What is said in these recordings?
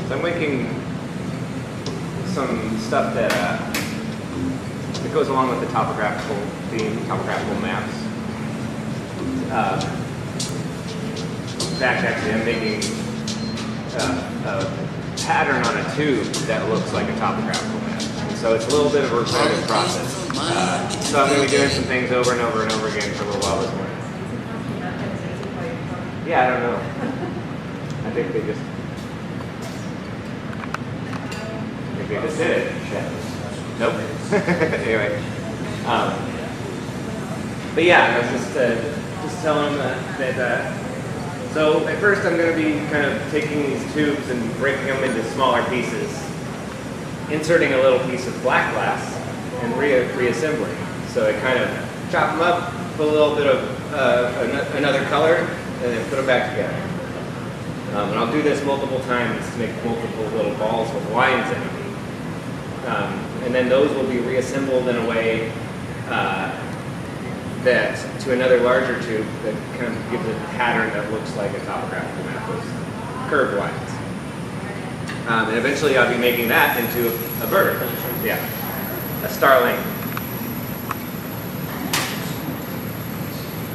So I'm making some stuff that goes along with the topographical theme, topographical maps. In fact, actually, I'm making a pattern on a tube that looks like a topographical map. So it's a little bit of a repetitive process. So I'm going to be doing some things over and over and over again for a little while this morning. Yeah, I don't know. I think they just did it. Yeah. Nope. Anyway. But yeah, I was just telling them that so at first I'm going to be kind of taking these tubes and breaking them into smaller pieces, inserting a little piece of black glass and reassembling. So I kind of chop them up, put a little bit of another color, and then put them back together. And I'll do this multiple times to make multiple little balls with lines in them. And then those will be reassembled in a way that to another larger tube that kind of gives a pattern that looks like a topographical map with curved lines. And eventually I'll be making that into a bird. Yeah, a starling.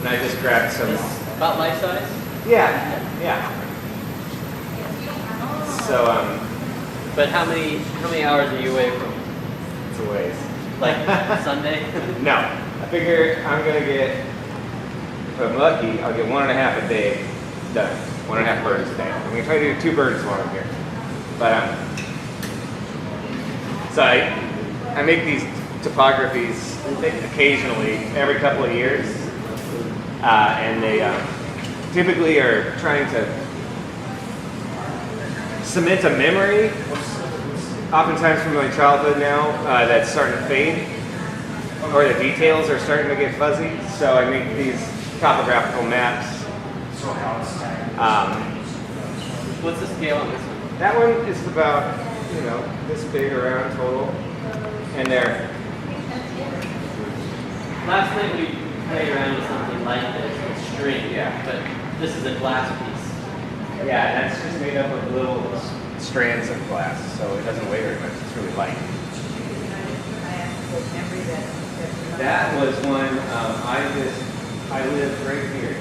And I just grabbed some. About life size? Yeah, yeah. So, but how many hours are you away from? It's a ways. Like Sunday? No. I figure I'm going to get, if I'm lucky, I'll get 1.5 a day done. 1.5 birds a day. I'm going to try to do 2 birds while I'm here. But, so I make these topographies occasionally, every couple of years. And they typically are trying to cement a memory, oftentimes from my childhood now, that's starting to fade, or the details are starting to get fuzzy. So I make these topographical maps. What's the scale on this one? That one is about, this big around total, and they're. Last night we played around with something like this, with string. Yeah. But this is a glass piece. Yeah, that's just made up of little strands of glass, so it doesn't weigh very much. It's really light. That was one I lived right here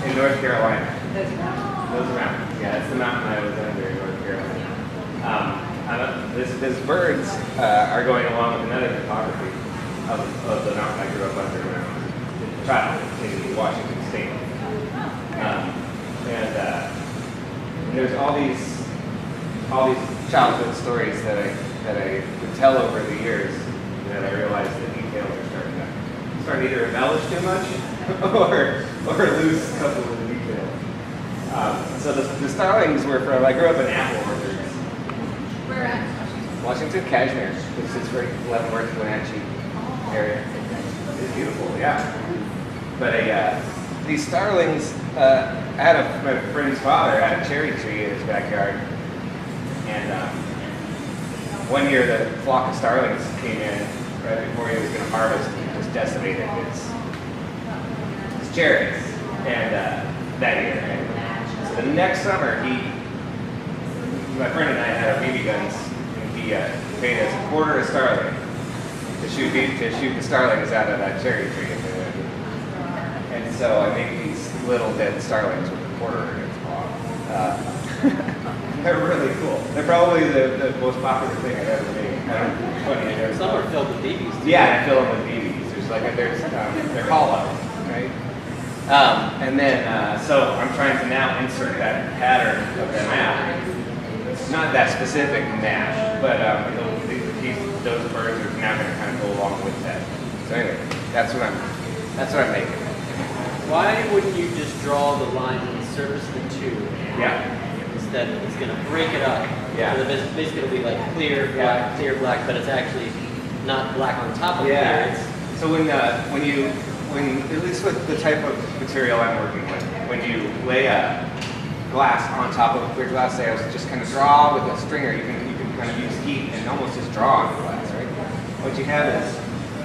in North Carolina. Those mountains. Yeah, that's the mountain I was under in North Carolina. These birds are going along with another topography of the mountain I grew up under when I was a child in Washington State. And there's all these childhood stories that I would tell over the years that I realized the details are starting to either embellish too much or lose a couple of the details. So the starlings were from, I grew up in apple orchards. Where at? Washington, Cashmere, which is right Leavenworth, Wenatchee area. It's beautiful, yeah. But these starlings, my friend's father had a cherry tree in his backyard, and one year the flock of starlings came in right before he was going to harvest and just decimated his cherries, and that year. And so the next summer, my friend and I had our BB guns, and he paid us a quarter of starling to shoot the starlings out of that cherry tree. And so I make these little dead starlings with a quarter in its paw. They're really cool. They're probably the most popular thing I've ever made. Some are filled with BBs. Yeah, I fill them with BBs. They're hollow, right? And then, so I'm trying to now insert that pattern of the map. It's not that specific mesh, but those birds are now going to kind of go along with that. So anyway, that's what I'm making. Why wouldn't you just draw the line on the surface of the tube? Yeah. Instead, it's going to break it up. Yeah. So basically it'll be like clear black, but it's actually not black on top of Yeah. clear. So when at least with the type of material I'm working with, when you lay a glass on top of a clear glass, say I was just kind of draw with a stringer, you can kind of use heat and almost just draw on the glass, right? What you have is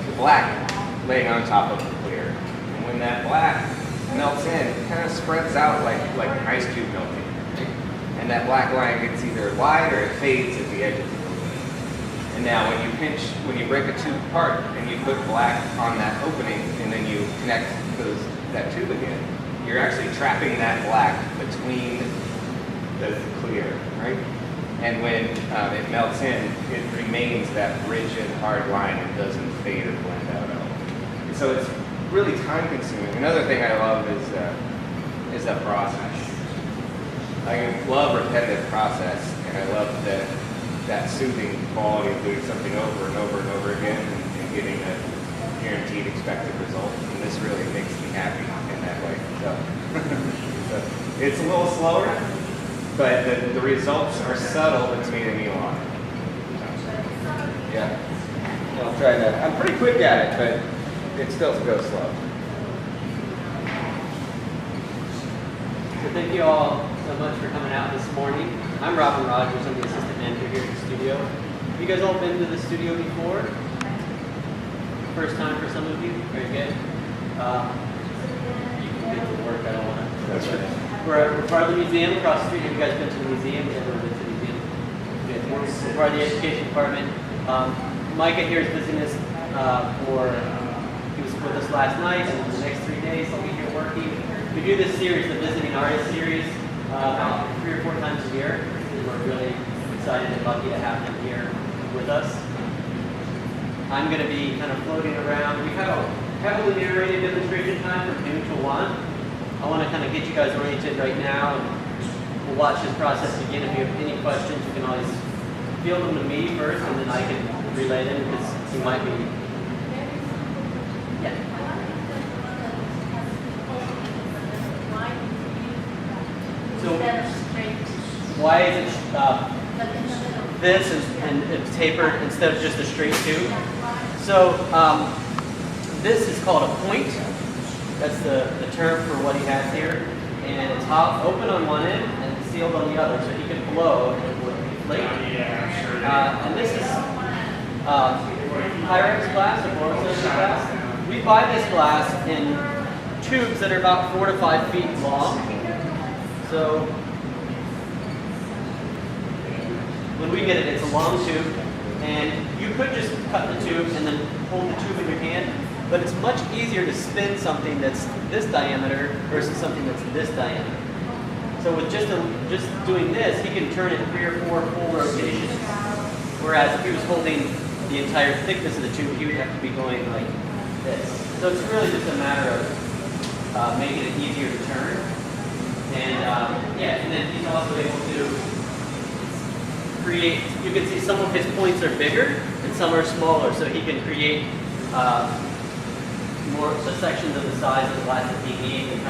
the black laying on top of the clear. And when that black melts in, it kind of spreads out like an ice cube melting. And that black line gets either wide or it fades at the edges. And now when you break a tube apart and you put black on that opening and then you connect that tube again, you're actually trapping that black between the clear, right? And when it melts in, it remains that rigid, hard line and doesn't fade or blend out at all. So it's really time consuming. Another thing I love is the process. I love repetitive process, and I love that soothing quality of doing something over and over and over again and getting a guaranteed expected result. And this really makes me happy in that way. So it's a little slower, but the results are subtle. It's meeting me a lot. Yeah. I'll try that. I'm pretty quick at it, but it still goes slow. So thank you all so much for coming out this morning. I'm Robin Rogers. I'm the assistant manager here at the studio. Have you guys all been to the studio before? First time for some of you? Very good. You can get to work. I don't want to. That's right. We're part of the museum across the street. Have you guys been to the museum? Everyone been to the museum? Good. We're part of the education department. Micah here is visiting us he was with us last night, and the next 3 days he'll be here working. We do this series, the Visiting Artist series, about 3 or 4 times a year, and we're really excited and lucky to have him here with us. I'm going to be kind of floating around. We have a heavily narrated demonstration time from noon to 1. I want to kind of get you guys oriented right now, and we'll watch this process begin. If you have any questions, you can always field them to me first, and then I can relay them, because you might be. Yeah. So why is it this and it's tapered instead of just a straight tube? So this is called a point. That's the term for what he has here. And it's open on one end and sealed on the other, so he can blow and it will inflate. And this is Pyrex glass or borosilicate glass. We buy this glass in tubes that are about 4 to 5 feet long. So when we get it, it's a long tube, and you could just cut the tube and then hold the tube in your hand, but it's much easier to spin something that's this diameter versus something that's this diameter. So with just doing this, he can turn it 3 or 4 full rotations, whereas if he was holding the entire thickness of the tube, he would have to be going like this. So it's really just a matter of making it easier to turn. And and then he's also able to create, you can see some of his points are bigger and some are smaller, so he can create more the sections of the size of the glass that he needs. And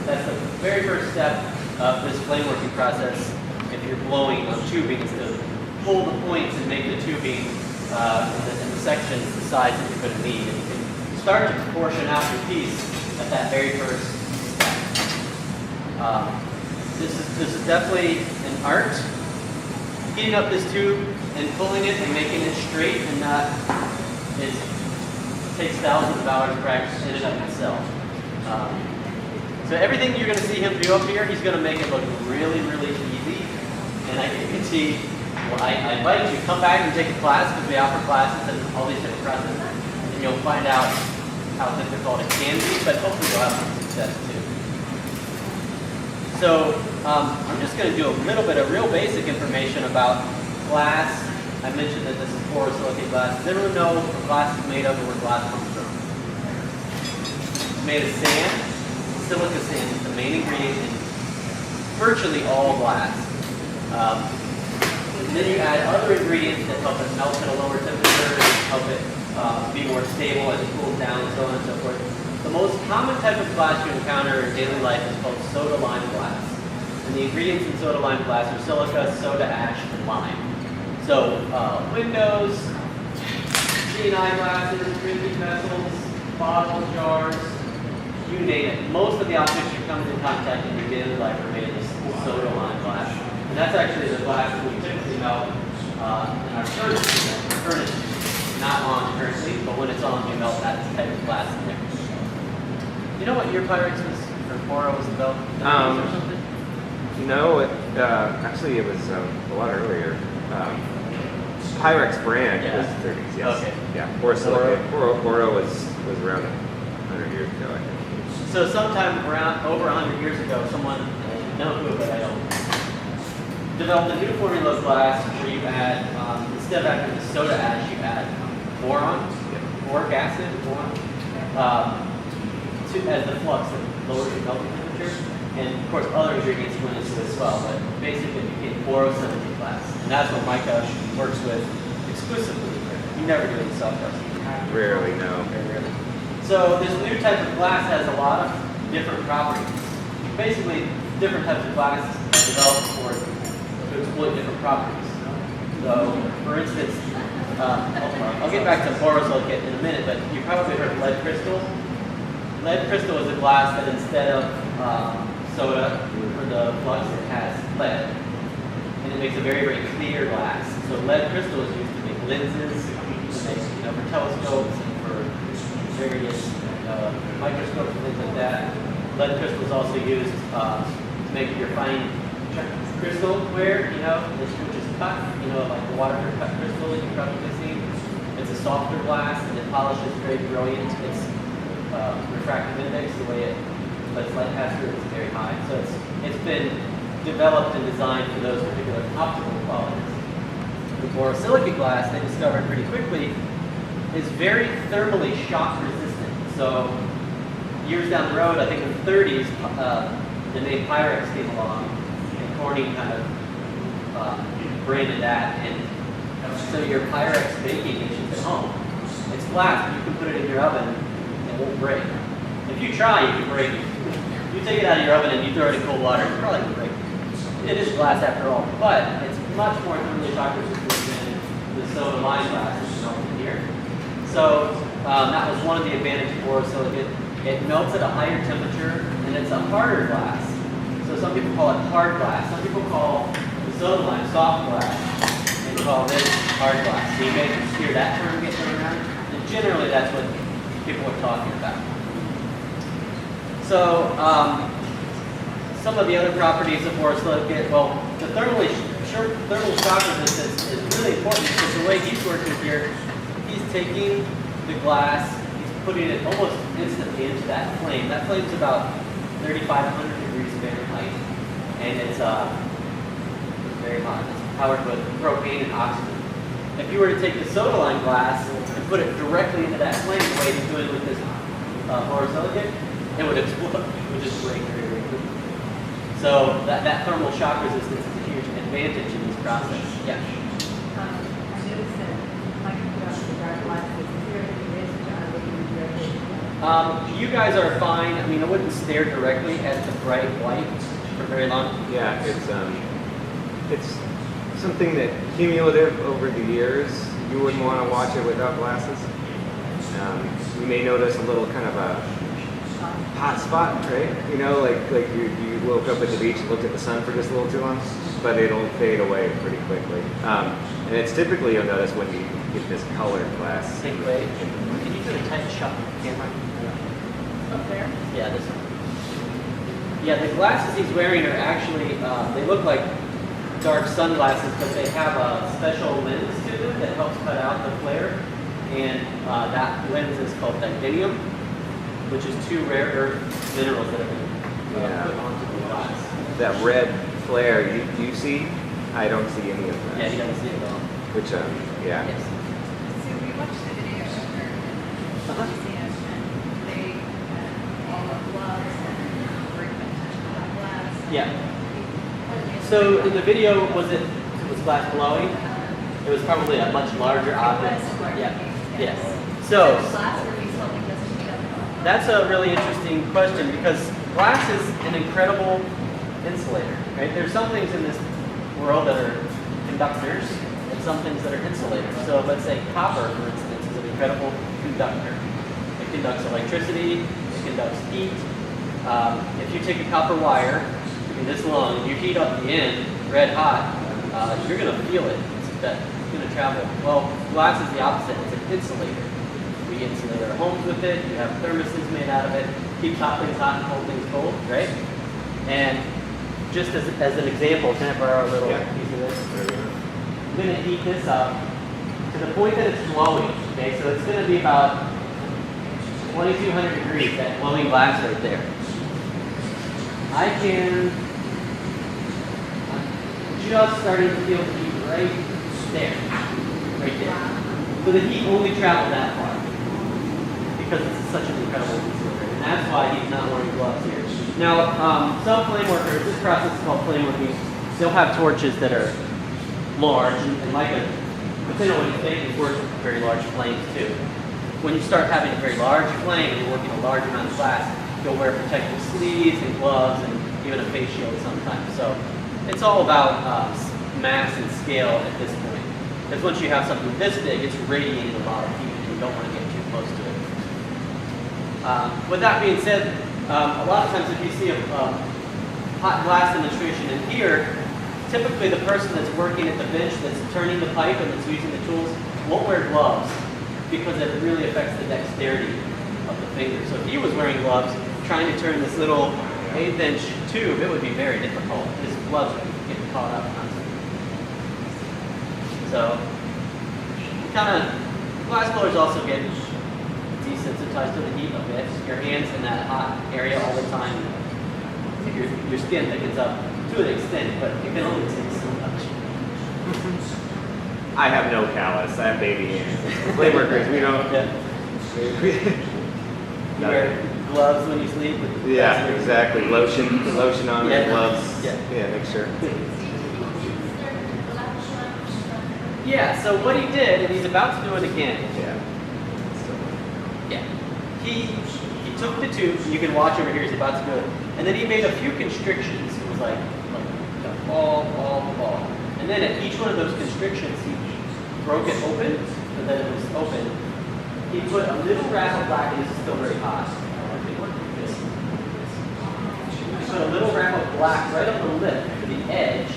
that's the very first step of this flameworking process. If you're blowing on tubing, is to pull the points and make the tubing and the sections the size that you're going to need. And you can start to proportion out your piece at that very first step. This is definitely an art. Heating up this tube and pulling it and making it straight and not takes thousands of hours of practice in and of itself. So everything you're going to see him do up here, he's going to make it look really, really easy. And you can see, well, I invite you to come back and take a class, because we offer classes and all these different processes, and you'll find out how difficult it can be, but hopefully you'll have some success too. So I'm just going to do a little bit of real basic information about glass. I mentioned that this is borosilicate glass. Does everyone know what glass is made of and where glass comes from? It's made of sand. Silica sand is the main ingredient in virtually all glass. And then you add other ingredients that help it melt at a lower temperature, help it be more stable as it cools down, and so on and so forth. The most common type of glass you encounter in daily life is called soda lime glass. And the ingredients in soda lime glass are silica, soda ash, and lime. So windows, C&I glasses, drinking vessels, bottles, jars, you name it. Most of the objects you come into contact in your daily life are made of this soda lime glass. And that's actually the glass that we typically melt in our furnace. Not on currently, but when it's on, we melt that type of glass in there. You know what year Pyrex was, or Bora was developed? Or something? No, actually it was a lot earlier. Pyrex brand was 30s, yes. Okay. Yeah, borosilicate. Boro was around 100 years ago, I think. So sometime around over 100 years ago, someone, I know who, but I don't, developed a new formula of glass where you add, instead of adding the soda ash, you add boron, boric acid, as the flux that lowers your melting temperature. And of course, other ingredients went into it as well, but basically it became borosilicate glass. And that's what Micah works with exclusively. You never do it in self-custom. Rarely, no. Very rarely. So this new type of glass has a lot of different properties. Basically, different types of glass are developed to exploit different properties. So, for instance, I'll get back to borosilicate in a minute, but you probably heard of lead crystal. Lead crystal is a glass that instead of soda for the flux, it has lead. And it makes a very, very clear glass. So lead crystal is used to make lenses, to make, for telescopes and for various microscopes and things like that. Lead crystal is also used to make your fine crystal ware, which is cut, like the water cut crystal that you've probably seen. It's a softer glass and it polishes very brilliant. Its refractive index, the way its light pass through is very high. So it's been developed and designed for those particular optical qualities. The borosilicate glass, they discovered pretty quickly, is very thermally shock resistant. So years down the road, I think in the 30s, the name Pyrex came along, and Corning kind of branded that. And so your Pyrex baking dishes at home, it's glass, but you can put it in your oven and it won't break. If you try, you can break it. If you take it out of your oven and you throw it in cold water, you probably can break it. It is glass after all, but it's much more thermally shock resistant than the soda lime glass that's melted here. So that was one of the advantages of borosilicate. It melts at a higher temperature, and it's a harder glass. So some people call it hard glass. Some people call the soda lime soft glass, and call this hard glass. So you may hear that term get thrown around, and generally that's what people are talking about. So some of the other properties of borosilicate, well, the thermal shock resistance is really important because the way he's working here, he's taking the glass, he's putting it almost instantly into that flame. That flame's about 3,500 degrees Fahrenheit, and it's very hot. It's powered with propane and oxygen. If you were to take the soda lime glass and put it directly into that flame, the way he's doing with this borosilicate, it would explode. It would just break very, very quickly. So that thermal shock resistance is a huge advantage in this process. Yeah. I noticed that Mike put out the dark glasses. Is there any risk to looking directly? You guys are fine. I mean, I wouldn't stare directly at the bright white for very long. Yeah, it's something that cumulative over the years. You wouldn't want to watch it without glasses. You may notice a little kind of a hot spot, right? Like you woke up at the beach and looked at the sun for just a little too long, but it'll fade away pretty quickly. And it's typically, you'll notice when you get this colored glass. Take away. Can you do a tight shot with the camera? Up there? Yeah, this one. Yeah, the glasses he's wearing are actually, they look like dark sunglasses, but they have a special lens to them that helps cut out the flare. And that lens is called titanium, which is two rare earth minerals that have been put onto the glass. That red flare, do you see? I don't see any of that. Yeah, he doesn't see it at all. Which, yeah. Yes. So we watched the video earlier, and they all the gloves and treatment on glass. Yeah. So in the video, was glass blowing? It was probably a much larger object. Yeah. Yes. So that's a really interesting question because glass is an incredible insulator. Right? There's some things in this world that are conductors and some things that are insulators. So let's say copper, for instance, is an incredible conductor. It conducts electricity. It conducts heat. If you take a copper wire, this long, and you heat up the end red hot, you're going to feel it. It's going to travel. Well, glass is the opposite. It's an insulator. We insulate our homes with it. You have thermoses made out of it. Keeps hot things hot and cold things cold, right? And just as an example, can I borrow a little Yeah. piece of this? I'm going to heat this up to the point that it's glowing. Okay, so it's going to be about 2,200 degrees, that glowing glass right there. I can just starting to feel the heat right there. Right there. So the heat only traveled that far because it's such an incredible piece of work. And that's why he's not wearing gloves here. Now, some flame workers, this process is called flame working, they'll have torches that are large, and Micah, depending on what you think, works with very large flames too. When you start having a very large flame and you're working a large amount of glass, you'll wear protective sleeves and gloves and even a face shield sometimes. So it's all about mass and scale at this point. Because once you have something this big, it's radiating a lot of heat and you don't want to get too close to it. With that being said, a lot of times if you see a hot glass demonstration in here, typically the person that's working at the bench that's turning the pipe and that's using the tools won't wear gloves because it really affects the dexterity of the fingers. So if he was wearing gloves, trying to turn this little 1/8" tube, it would be very difficult. His gloves would get caught up constantly. So, glass blowers also get desensitized to the heat a bit. Your hands in that hot area all the time, your skin thickens up to an extent, but it can only take so much. I have no callus. I have baby hands. Flame workers, we don't. You wear gloves when you sleep? Yeah, exactly. Lotion on Yeah. and gloves. Yeah. Make sure. Yeah, so what he did, and he's about to do it again. Yeah. He took the tube, you can watch over here, he's about to do it. And then he made a few constrictions. It was like ball. And then at each one of those constrictions, he broke it open, so that it was open. He put a little wrap of black, and this is still very hot. He put a little wrap of black right on the lip to the edge,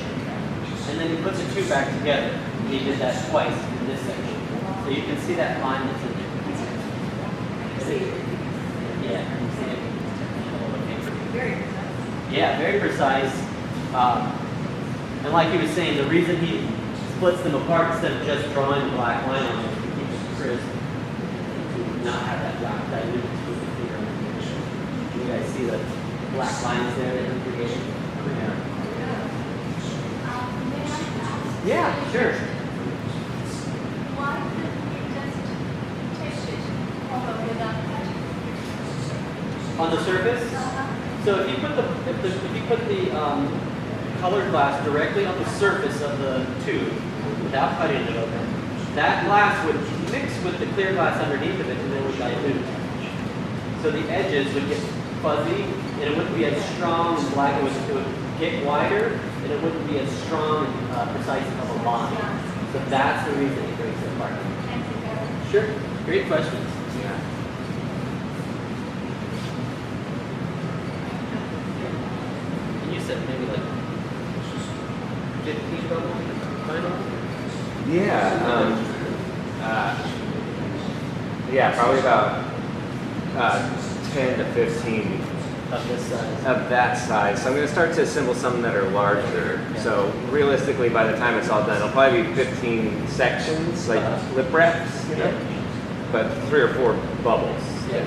and then he puts the two back together. And he did that twice in this section. So you can see that line that's in there. Yeah, you see it. Very precise. Yeah, very precise. And like he was saying, the reason he splits them apart instead of just drawing a black line on them is to keep it crisp, to not have that black dilute with the finger. You guys see the black lines there that he created? Yeah, sure. Why couldn't you just taste it although without touching? On the surface? So if you put the colored glass directly on the surface of the tube without cutting it open, that glass would mix with the clear glass underneath of it and it would dilute. So the edges would get fuzzy and it wouldn't be as strong and black. It would get wider and it wouldn't be as strong and precise of a line. So that's the reason it breaks it apart. Sure. Great questions. Yeah. And you said maybe like 15 bubbles final? Yeah, probably about 10 to 15 Of this size. of that size. So I'm going to start to assemble some that are larger. Yeah. So realistically, by the time it's all done, it'll probably be 15 sections, like lip wraps, you know, but 3 or 4 bubbles. Yeah.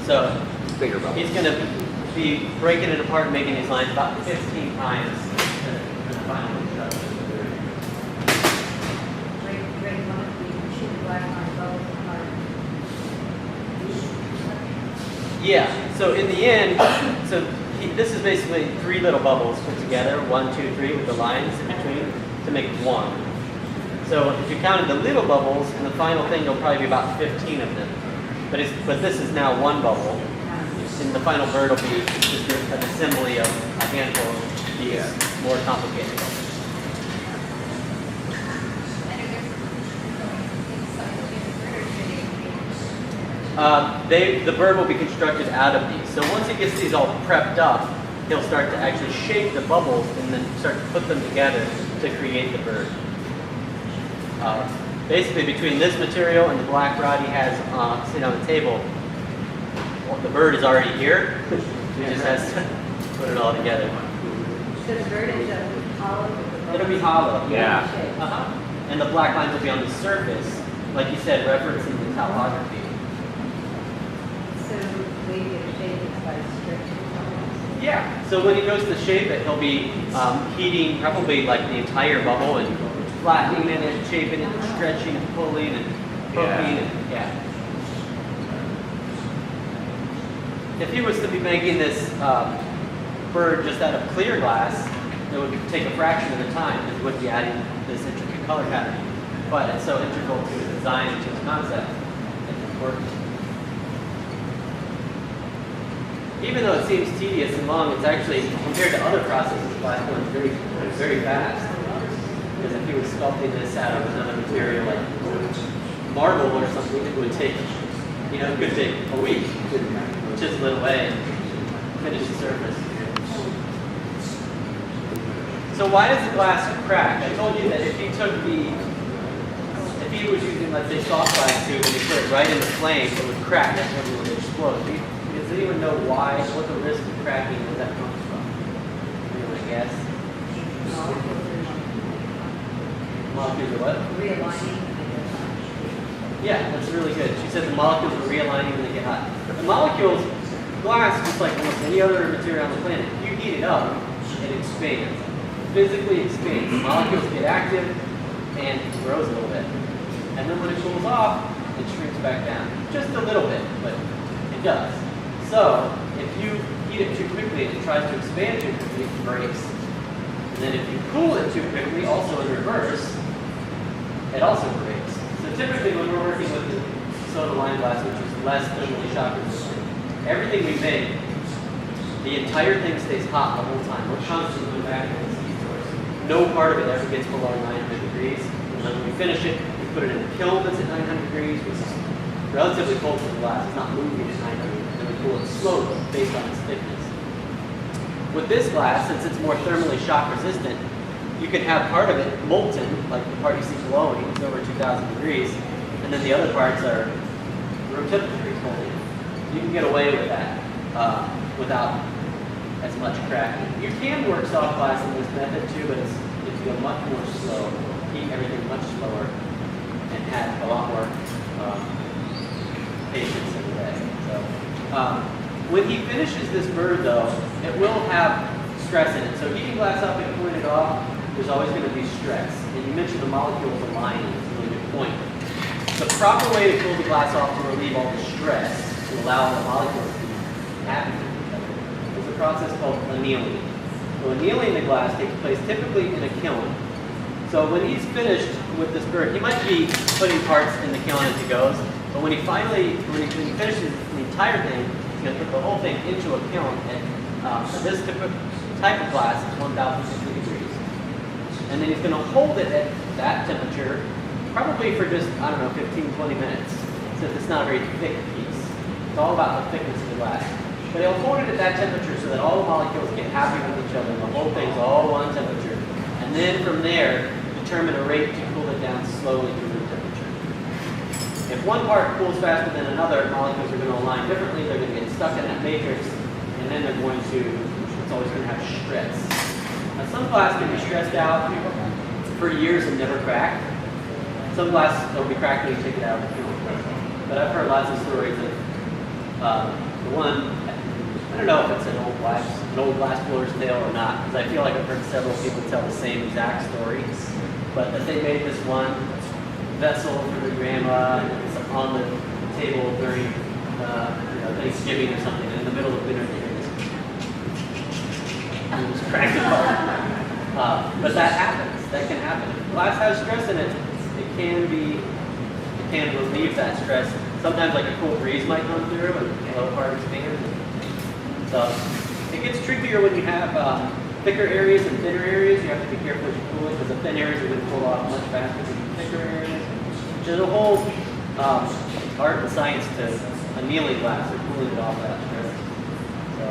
So Bigger bubbles. he's going to be breaking it apart and making these lines about 15 times in the final construction. Grade 1, we shoot the black line both apart. Yeah, so in the end, this is basically 3 little bubbles put together, 1, 2, 3, with the lines in between to make one. So if you counted the little bubbles, in the final thing, there'll probably be about 15 of them. But this is now one bubble. And the final bird will be just an assembly of a handful of these more complicated bubbles. The bird will be constructed out of these. So once he gets these all prepped up, he'll start to actually shape the bubbles and then start to put them together to create the bird. Basically, between this material and the black rod he has sitting on the table, well, the bird is already here. He just has to put it all together. So the bird is hollow? It'll be hollow. Yeah. And the black lines will be on the surface, like you said, referencing the topography. So the way you get a shape is by stretching almost? Yeah. So when he goes to shape it, he'll be heating probably like the entire bubble and flattening it and shaping it and stretching and pulling and poking and If he was to be making this bird just out of clear glass, it would take a fraction of the time because he wouldn't be adding this intricate color pattern. But it's so integral to his design and to his concept, it's important. Even though it seems tedious and long, it's actually, compared to other processes, glass blends very, very fast. Because if he was sculpting this out of another material like marble or something, it would take, it could take a week to chisel it away and finish the surface. So why does the glass crack? I told you that if he was using, let's say, soft glass tube and he put it right in the flame, it would crack. That's when it would explode. Does anyone know why? What the risk of cracking does that come from? Anyone guess? Molecules are what? Realigning. Yeah, that's really good. She said the molecules are realigning when they get hot. The molecules, glass, just like almost any other material on the planet, if you heat it up, it expands. Physically expands. The molecules get active and grows a little bit. And then when it cools off, it shrinks back down. Just a little bit, but it does. So, if you heat it too quickly and it tries to expand too quickly, it breaks. And then if you cool it too quickly, also in reverse, it also breaks. So typically when we're working with the soda lime glass, which is less thermally shock resistant, everything we make, the entire thing stays hot the whole time. We're constantly going back to this heat source. No part of it ever gets below 900 degrees. And then when we finish it, we put it in a kiln that's at 900 degrees, which is relatively cold for the glass. It's not moving at 900. And we cool it slowly based on its thickness. With this glass, since it's more thermally shock resistant, you can have part of it molten, like the part you see glowing, it's over 2,000 degrees, and then the other parts are room temperature holding. You can get away with that without as much cracking. You can work soft glass in this method too, but it's go much more slow, keep everything much slower, and add a lot more patience in the way. So, when he finishes this bird though, it will have stress in it. So heating glass up and cooling it off, there's always going to be stress. And you mentioned the molecules aligning, it's a really good point. The proper way to cool the glass off to relieve all the stress, to allow the molecules to be happy with each other, is a process called annealing. So annealing the glass takes place typically in a kiln. So when he's finished with this bird, he might be putting parts in the kiln as he goes, but when he finishes the entire thing, he's going to put the whole thing into a kiln. And for this type of glass, it's 1,050 degrees. And then he's going to hold it at that temperature, probably for just, 15, 20 minutes, since it's not a very thick piece. It's all about the thickness of the glass. But he'll hold it at that temperature so that all the molecules get happy with each other, and the whole thing's all one temperature. And then from there, determine a rate to cool it down slowly to room temperature. If one part cools faster than another, molecules are going to align differently, they're going to get stuck in that matrix, and then they're going to, it's always going to have stress. Now, some glass can be stressed out for years and never crack. Some glass will be cracked when you take it out of the kiln. But I've heard lots of stories of the one, I don't know if it's an old glass blower's tale or not, because I feel like I've heard several people tell the same exact story. But that they made this one vessel for their grandma, and it was on the table during Thanksgiving or something, and in the middle of dinner, it was cracked apart. But that happens. That can happen. If glass has stress in it, it can relieve that stress. Sometimes like a cool breeze might come through and the lower part expands. So it gets trickier when you have thicker areas and thinner areas. You have to be careful as you cool it, because the thin areas are going to cool off much faster than the thicker areas. There's a whole art and science to annealing glass or cooling it off without stress. So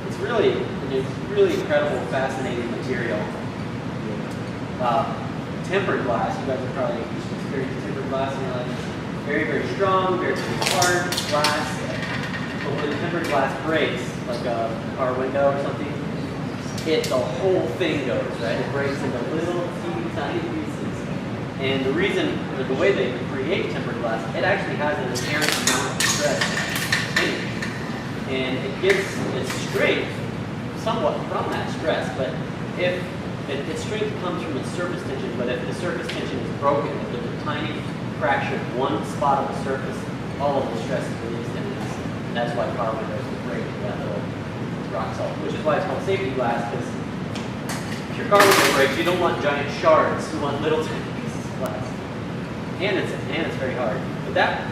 it's really incredible, fascinating material. Tempered glass, you guys have probably experienced tempered glass in your life. Very, very strong, very, very hard glass. But when tempered glass breaks, like a car window or something, the whole thing goes, right? It breaks into little teeny tiny pieces. And the reason, or the way they create tempered glass, it actually has an inherent amount of stress in it. And it gets its strength somewhat from that stress, but if its strength comes from its surface tension, but if the surface tension is broken, if there's a tiny fraction, one spot on the surface, all of the stress is released in this. And that's why car windows will break that little rock salt, which is why it's called safety glass, because if your car window breaks, you don't want giant shards, you want little tiny pieces of glass. And it's very hard. But that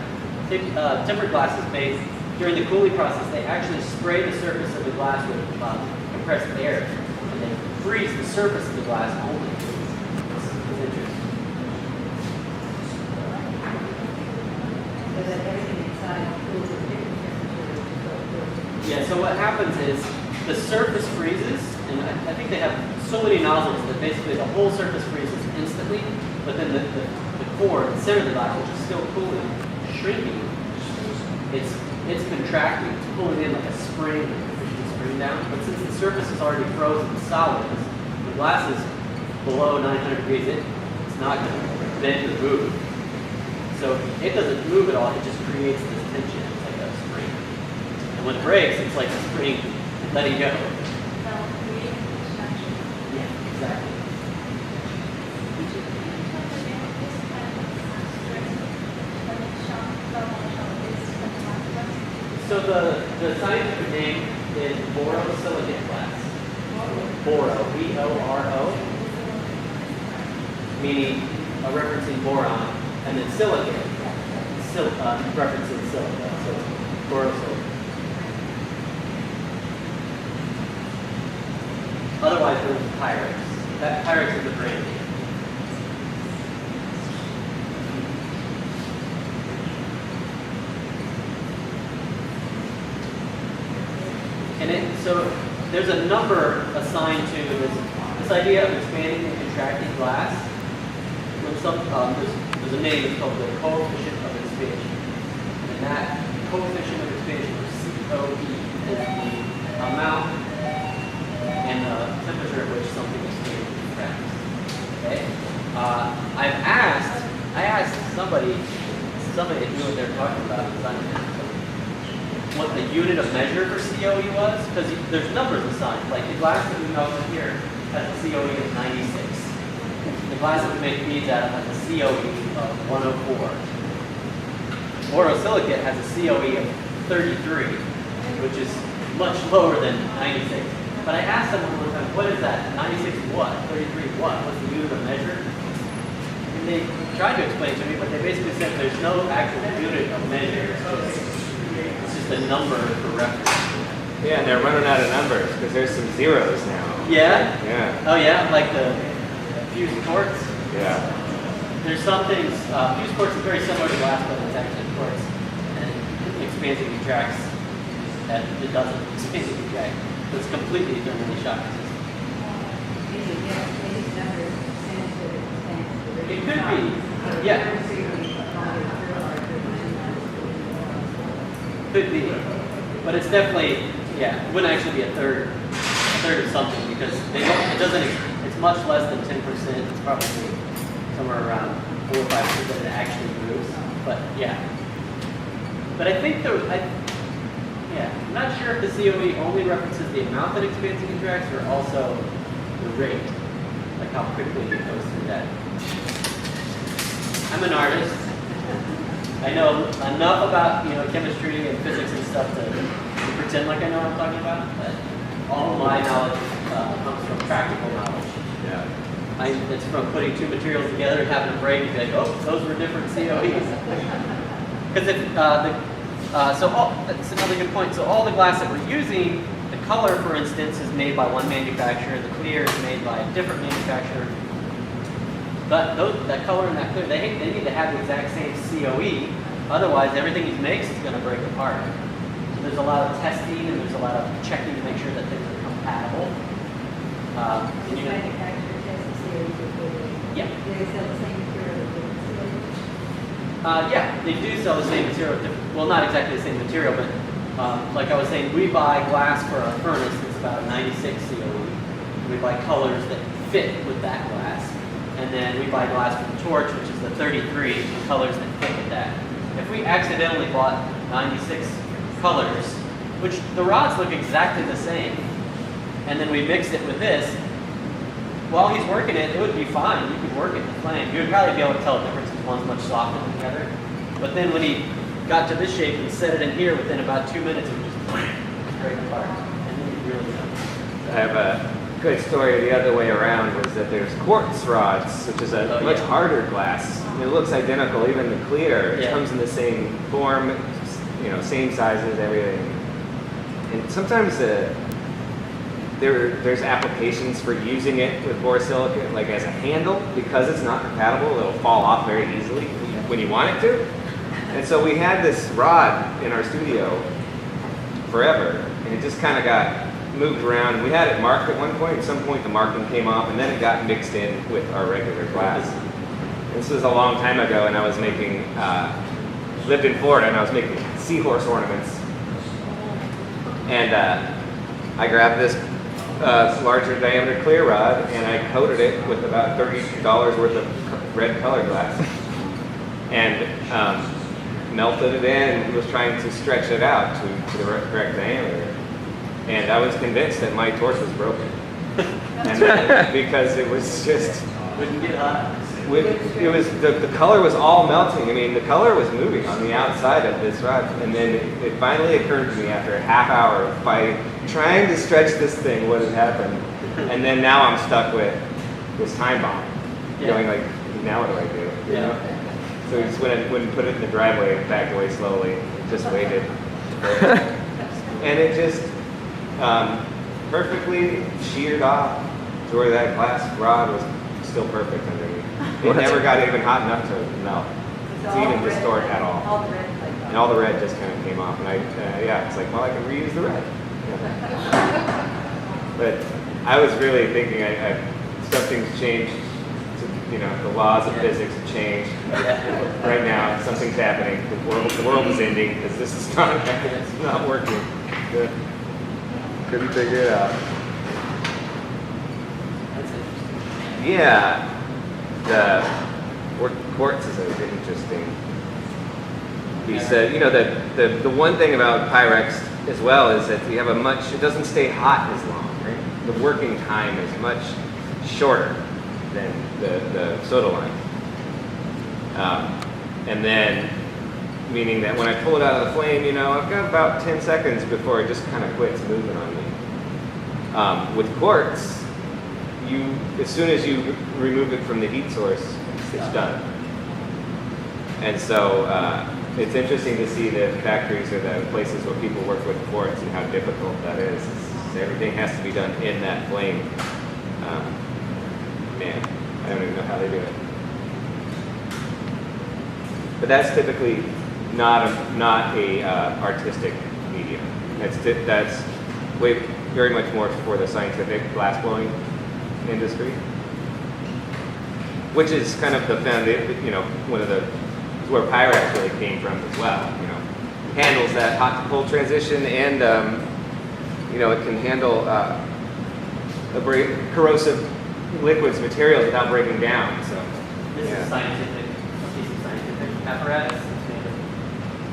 tempered glass is made during the cooling process. They actually spray the surface of the glass with compressed air, and they freeze the surface of the glass only. It's interesting. So that everything inside cools at different temperatures. Yeah, so what happens is the surface freezes, and I think they have so many nozzles that basically the whole surface freezes instantly, but then the core, the center of the glass, which is still cooling, shrinking, it's contracting, it's pulling in like a spring, pushing the spring down. But since the surface is already frozen solid, the glass is below 900 degrees, it's not going to bend or move. So it doesn't move at all, it just creates this tension. It's like a spring. And when it breaks, it's like a spring letting go. Yeah, exactly. So the scientific name is borosilicate glass. Boro, B-O-R-O, meaning referencing boron, and then silicate, referencing silica, so borosilicate. Otherwise, known as Pyrex. That Pyrex is the brand name. So there's a number assigned to this idea of expanding and contracting glass. When there's a name, it's called the coefficient of expansion. And that coefficient of expansion, or COE, is the amount and the temperature at which something expands and contracts. Okay? I asked somebody that knew what they were talking about, what the unit of measure for COE was, because there's numbers assigned. Like the glass that we have over here has a COE of 96. The glass that we make beads out of has a COE of 104. Borosilicate has a COE of 33, which is much lower than 96. But I asked someone one time, what is that? 96 what? 33 what? What's the unit of measure? And they tried to explain to me, but they basically said there's no actual unit of measure. It's just a number for reference. Yeah, and they're running out of numbers because there's some zeros now. Yeah? Yeah. Oh yeah, like the fused quartz? Yeah. There's some things, fused quartz is very similar to glass, but it's actually quartz. And it expands and contracts, and it doesn't expand and contract. So it's completely thermally shock resistant. It could be, yeah. Could be, but it's definitely, yeah, it wouldn't actually be a third of something because it doesn't, it's much less than 10%. It's probably somewhere around 4 or 5% that it actually moves. But yeah, but I think I'm not sure if the COE only references the amount that expands and contracts or also the rate, like how quickly it goes through that. I'm an artist. I know enough about chemistry and physics and stuff to pretend like I know what I'm talking about, but all my knowledge comes from practical knowledge. Yeah. It's from putting two materials together and having a break and be like, oh, those were different COEs. Because that's another good point. So all the glass that we're using, the color, for instance, is made by one manufacturer. The clear is made by a different manufacturer. But that color and that clear, they need to have the exact same COE. Otherwise, everything he makes is going to break apart. So there's a lot of testing and there's a lot of checking to make sure that things are compatible. And you know, yeah. Do they sell the same material as different COE? Yeah, they do sell the same material. Well, not exactly the same material, but like I was saying, we buy glass for our furnace. It's about a 96 COE. we buy colors that fit with that glass. And then we buy glass for the torch, which is the 33, colors that fit with that. If we accidentally bought 96 colors, which the rods look exactly the same, and then we mixed it with this, while he's working it, it would be fine. You could work it in the flame. You would probably be able to tell the difference because one's much softer than the other. But then when he got to this shape and set it in here, within about 2 minutes, it would just break apart. And then you really know. I have a good story the other way around, was that there's quartz rods, which is a much harder glass. It looks identical, even the clear. It comes in the same form, you know, same sizes, everything. And sometimes there's applications for using it with borosilicate, like as a handle, because it's not compatible, it'll fall off very easily when you want it to. And so we had this rod in our studio forever, and it just kind of got moved around. We had it marked at one point. At some point the marking came off, and then it got mixed in with our regular glass. This was a long time ago, and I was making, lived in Florida, and I was making seahorse ornaments. And I grabbed this larger diameter clear rod, and I coated it with about $30 worth of red color glass, and melted it in, and was trying to stretch it out to the correct diameter. And I was convinced that my torch was broken, and because it was just Wouldn't get hot. it was the color was all melting. I mean, the color was moving on the outside of this rod, and then it finally occurred to me after a half hour by trying to stretch this thing what had happened, and then now I'm stuck with this time bomb, going like, now what do I do? You know? So we just went and put it in the driveway and backed away slowly, just waited, and it just perfectly sheared off to where that glass rod was still perfect underneath. It never got even hot enough to melt, to even distort at all. All the red like And all the red just kind of came off, and it's like, well, I can reuse the red. Yeah. But I was really thinking, something's changed. You know, the laws of physics have changed. Right now, something's happening. The world is ending because this is not it's not working. Good. Couldn't figure it out. That's interesting. Yeah, the quartz is interesting. He said, you know, the one thing about Pyrex as well is that you have it doesn't stay hot as long, right? The working time is much shorter than the soda lime. And then, meaning that when I pull it out of the flame, you know, I've got about 10 seconds before it just kind of quits moving on me. With quartz, as soon as you remove it from the heat source, it's done. And so it's interesting to see the factories or the places where people work with quartz and how difficult that is. Everything has to be done in that flame. Man, I don't even know how they do it. But that's typically not a artistic medium. That's very much more for the scientific glassblowing industry, which is kind of the foundation. You know, where Pyrex really came from as well. You know, handles that hot to cold transition, and you know, it can handle corrosive liquids, materials without breaking down. So This is a piece of scientific apparatus. It's made of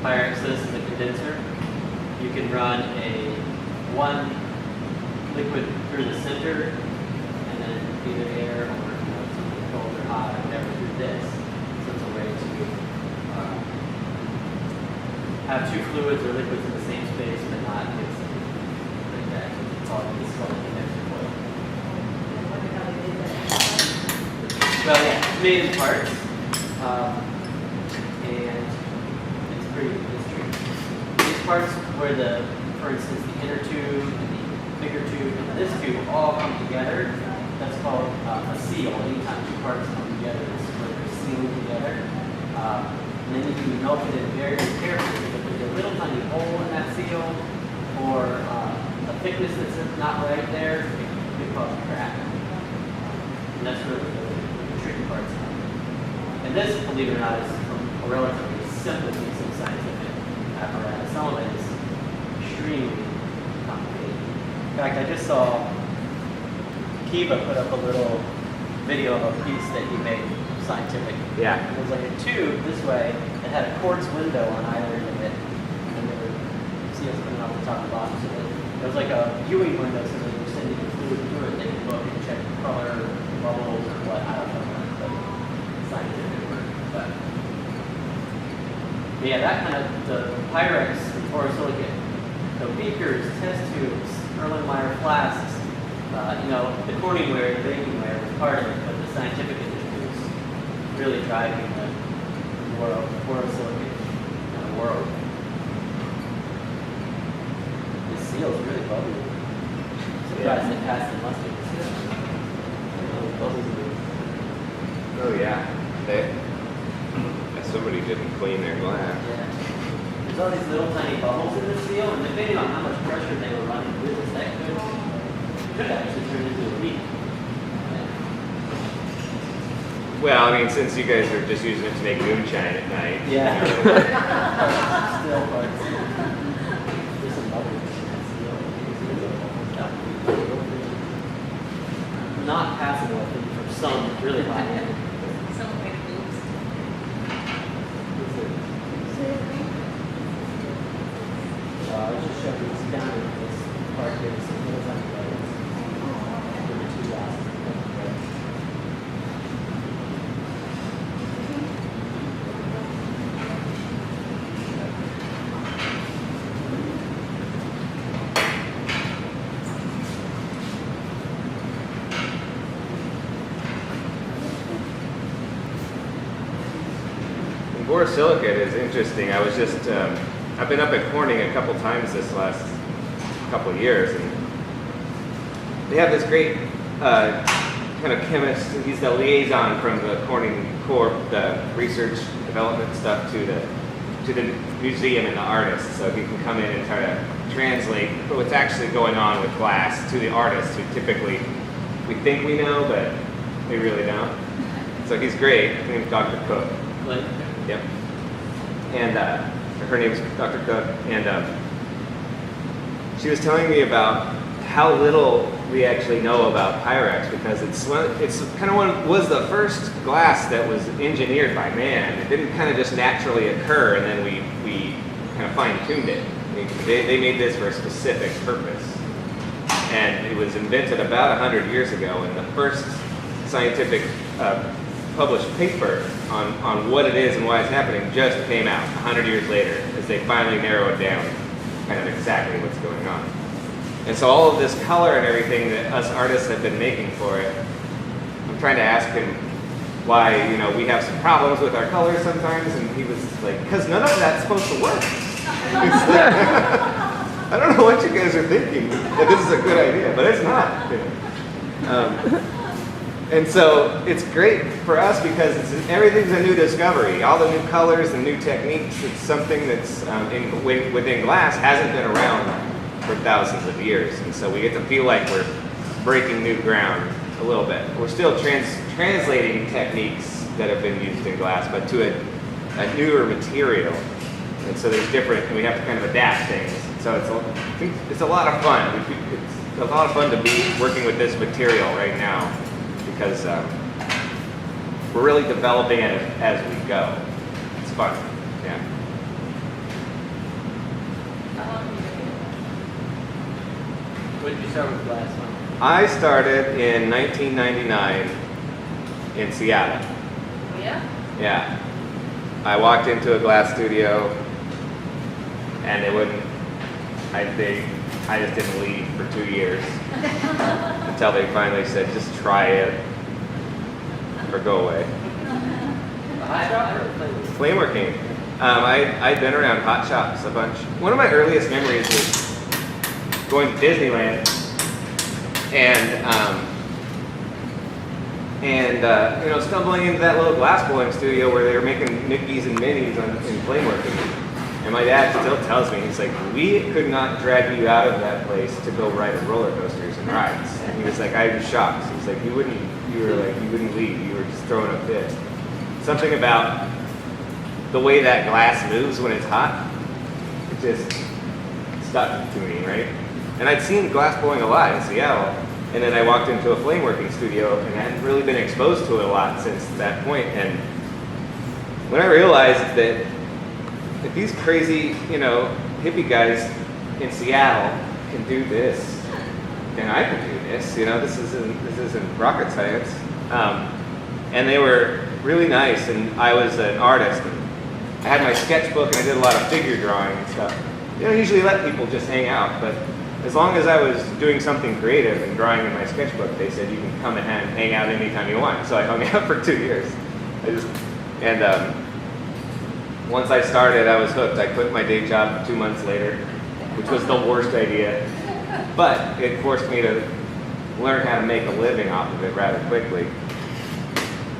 Pyrex. This is a condenser. You can run one liquid through the center, and then either air or something cold or hot or whatever through this. So it's a way to have two fluids or liquids in the same space, but not mixing like that. It's called a condenser coil. Well, yeah, it's made in parts, and it's tricky. These parts where for instance, the inner tube and the bigger tube and this tube all come together, that's called a seal. Anytime two parts come together, this is where they're sealed together. And then you can melt it in very, very carefully. If there's a little tiny hole in that seal, or a thickness that's not right there, it could cause a crack. And that's really the tricky parts. And this, believe it or not, is a relatively simple piece of scientific apparatus. Some of it is extremely complicated. In fact, I just saw Kiva put up a little video of a piece that he made scientific. Yeah. It was like a tube this way that had a quartz window on either end of it. And there were seals coming off the top and bottom. So it was like a viewing window, so they were sending the fluid through it. They could look and check the color, bubbles, or what. I don't know. But scientific work. But yeah, that kind of, the Pyrex, borosilicate, the beakers, test tubes, Erlenmeyer flasks, the Corningware, the bakingware was part of it, but the scientific industry was really driving the world, borosilicate world. This seal is really bubbly. Surprised it passed the mustard. Bubbles in it. Oh yeah. Somebody didn't clean their glass. Yeah. There's all these little tiny bubbles in the seal, and depending on how much pressure they were running with this, that could actually turn into a leak. Well, I mean, since you guys are just using it to make moonshine at night. Yeah. Still parts. There's some bubbles in that seal. Not passable, I think, for some really high end. Some way to boost. I was just shoving this down in this part here, some little tiny bubbles. There were two glasses. Borosilicate is interesting. I was just, I've been up at Corning a couple times this last couple of years, and they have this great kind of chemist. He's the liaison from the Corning Corp, the research development stuff to the museum and the artists. So he can come in and try to translate what's actually going on with glass to the artists who typically we think we know, but we really don't. So he's great. His name's Dr. Cook. Like, Yep. And her name's Dr. Cook, and she was telling me about how little we actually know about Pyrex, because it's kind of was the first glass that was engineered by man. It didn't kind of just naturally occur, and then we kind of fine-tuned it. They made this for a specific purpose, and it was invented about 100 years ago, and the first scientific published paper on what it is and why it's happening just came out 100 years later, as they finally narrowed down kind of exactly what's going on. And so all of this color and everything that us artists have been making for it, I'm trying to ask him why, we have some problems with our colors sometimes, and he was like, because none of that's supposed to work. He's like, I don't know what you guys are thinking, that this is a good idea, but it's not. And so it's great for us because everything's a new discovery. All the new colors and new techniques, it's something that's within glass hasn't been around for thousands of years. And so we get to feel like we're breaking new ground a little bit. We're still translating techniques that have been used in glass, but to a newer material. And so there's different, and we have to kind of adapt things. So it's a lot of fun. It's a lot of fun to be working with this material right now, because we're really developing it as we go. It's fun, yeah. How long have you been doing when did you start with glass? I started in 1999 in Seattle. that? Oh, yeah? Yeah. I walked into a glass studio, and they wouldn't. I just didn't leave for 2 years until they finally said, just try it or go away. Hot shop or Flameworking. I'd been around hot shops a bunch. One of my earliest memories was going to Disneyland and stumbling into that little glass blowing studio where they were making Mickeys and Minnies in Flameworking. And my dad still tells me, he's like, we could not drag you out of that place to go ride roller coasters and rides. And he was like, I was shocked. He's like, you wouldn't leave. You were just throwing a fit. Something about the way that glass moves when it's hot, it just stuck to me, right? And I'd seen glass blowing a lot in Seattle, And then I walked into a Flameworking studio, and I hadn't really been exposed to it a lot since that point. And when I realized that if these crazy, hippie guys in Seattle can do this, then I can do this. This isn't rocket science. And they were really nice, and I was an artist. And I had my sketchbook, and I did a lot of figure drawing and stuff. I usually let people just hang out, but as long as I was doing something creative and drawing in my sketchbook, they said you can come and hang out anytime you want. So I hung out for 2 years. Once I started, I was hooked. I quit my day job 2 months later, which was the worst idea. But it forced me to learn how to make a living off of it rather quickly.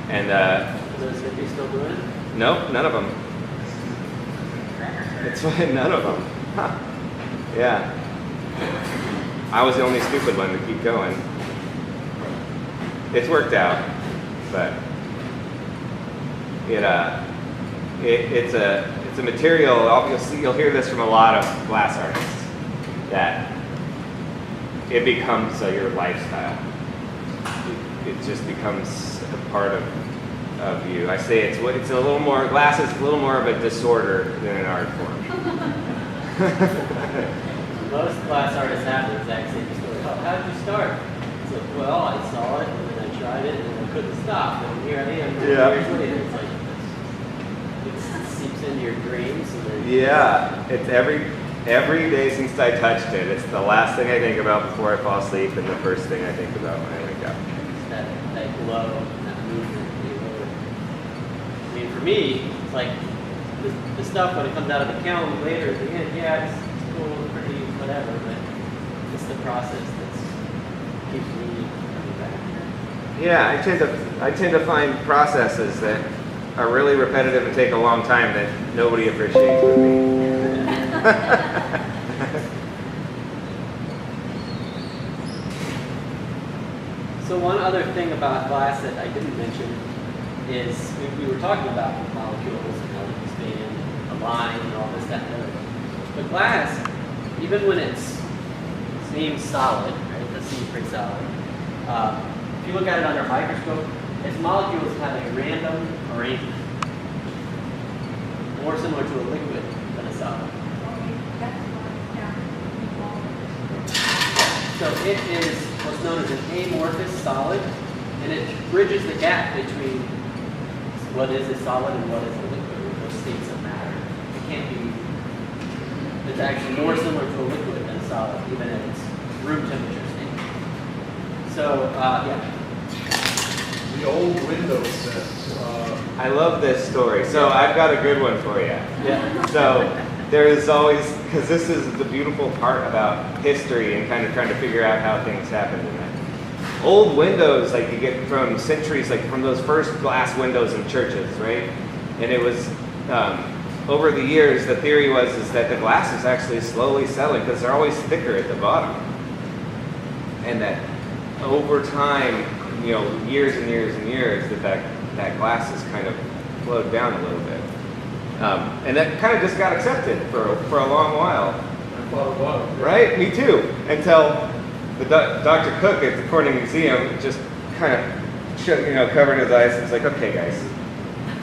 And Are those hippies still doing it? no, none of them. It's fine, none of them. Huh. Yeah. I was the only stupid one to keep going. It's worked out, but it's a material. You'll hear this from a lot of glass artists, that it becomes your lifestyle. It just becomes a part of you. I say it's a little more, glass is a little more of a disorder than an art form. Most glass artists have the exact same story. How did you start? It's like, well, I saw it, and then I tried it, and then I couldn't stop. And here I am, years later. It's like, it seeps into your dreams. And then It's every day since I touched it. It's the last thing I think about before I fall asleep, and the first thing I think about when I wake up. that glow, that movement. I mean, for me, it's like the stuff when it comes out of the kiln later at the end, it's cool, pretty, whatever, but it's the process that keeps me coming back. Yeah, I tend to find processes that are really repetitive and take a long time that nobody appreciates with me. So one other thing about glass that I didn't mention is we were talking about molecules and how they expand, align, and all this, that, and the other. But glass, even when it seems solid, right? It seems pretty solid. If you look at it under a microscope, its molecules have a random arrangement, more similar to a liquid than a solid. So it is what's known as an amorphous solid, and it bridges the gap between what is a solid and what is a liquid, or those states of matter. It can't be, it's actually more similar to a liquid than a solid, even at its room temperature state. So, The old window sets. I love this story. So I've got a good one for you. Yeah. So there is always, because this is the beautiful part about history and kind of trying to figure out how things happened in that. Old windows, like you get from centuries, like from those first glass windows in churches, right? And it was, over the years, the theory is that the glass is actually slowly settling because they're always thicker at the bottom. And that over time, years and years and years, that glass has kind of flowed down a little bit. And that kind of just got accepted for a long while. I thought about it. Right? Me too. Until the Dr. Cook at the Corning Museum just kind of covered his eyes and was like, okay, guys.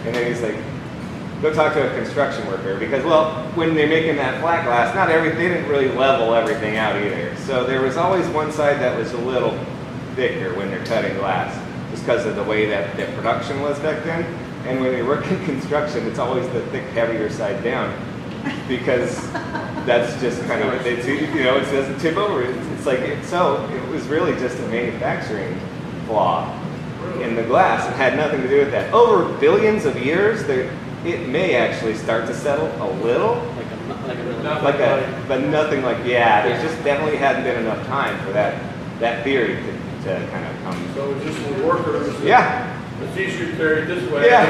And then he's like, go talk to a construction worker. Because, when they're making that flat glass, they didn't really level everything out either. So there was always one side that was a little thicker when they're cutting glass, just because of the way that the production was back then. And when they work in construction, it's always the thick, heavier side down, because that's just kind of what they do. It doesn't tip over. It was really just a manufacturing flaw in the glass. It had nothing to do with that. Over billions of years, it may actually start to settle a little, but nothing like There just definitely hadn't been enough time for that theory to kind of come. So it's just the workers. Yeah. It's easier to carry it this way. Yeah.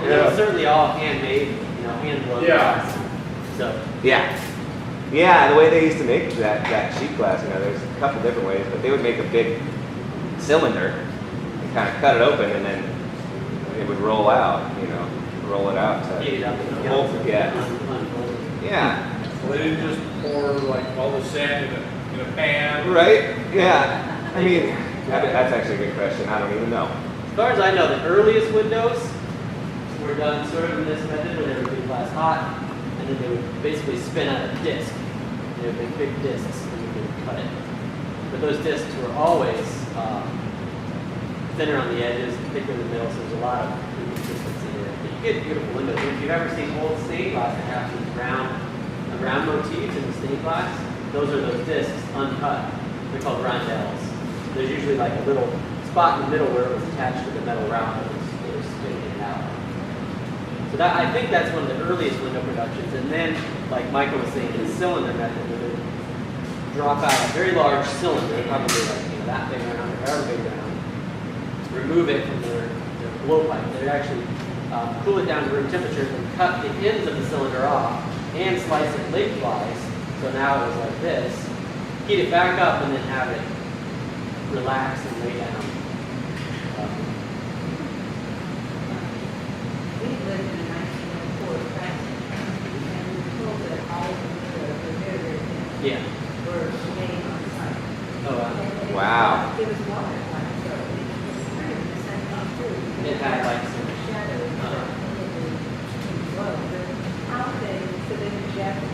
And it was certainly all handmade, hand-blown glass. So. Yeah, the way they used to make that sheet glass, there's a couple different ways, but they would make a big cylinder and kind of cut it open, and then it would roll out, roll it out to Heat it up. Yeah. Well, they didn't just pour all the sand in it. in a pan? Right? Yeah. I mean, that's actually a good question. I don't even know. As far as I know, the earliest windows were done sort of in this method where they would get glass hot, and then they would basically spin out a disc. They would make big discs, and you could cut it. But those discs were always thinner on the edges, thicker in the middle, so there's a lot of inconsistency there. But you get beautiful windows. If you've ever seen old stained glass that have these round motifs in the stained glass, those are those discs uncut. They're called rondelles. There's usually like a little spot in the middle where it was attached to the metal round that was spinning it out. So that, I think that's one of the earliest window productions. And then, like Micah was saying, the cylinder method, where they would drop out a very large cylinder, probably like that big around or however big around, remove it from their blowpipe. They'd actually cool it down to room temperature and cut the ends of the cylinder off and slice it lengthwise. So now it was like this. Heat it back up and then have it relax and lay down. We lived in 1904 and we were told that all of the very Yeah. were made on site. Oh, And Wow. It was watertight, so it was kind of the same thing too. It had like some shadow. Well, how they, so they were jacket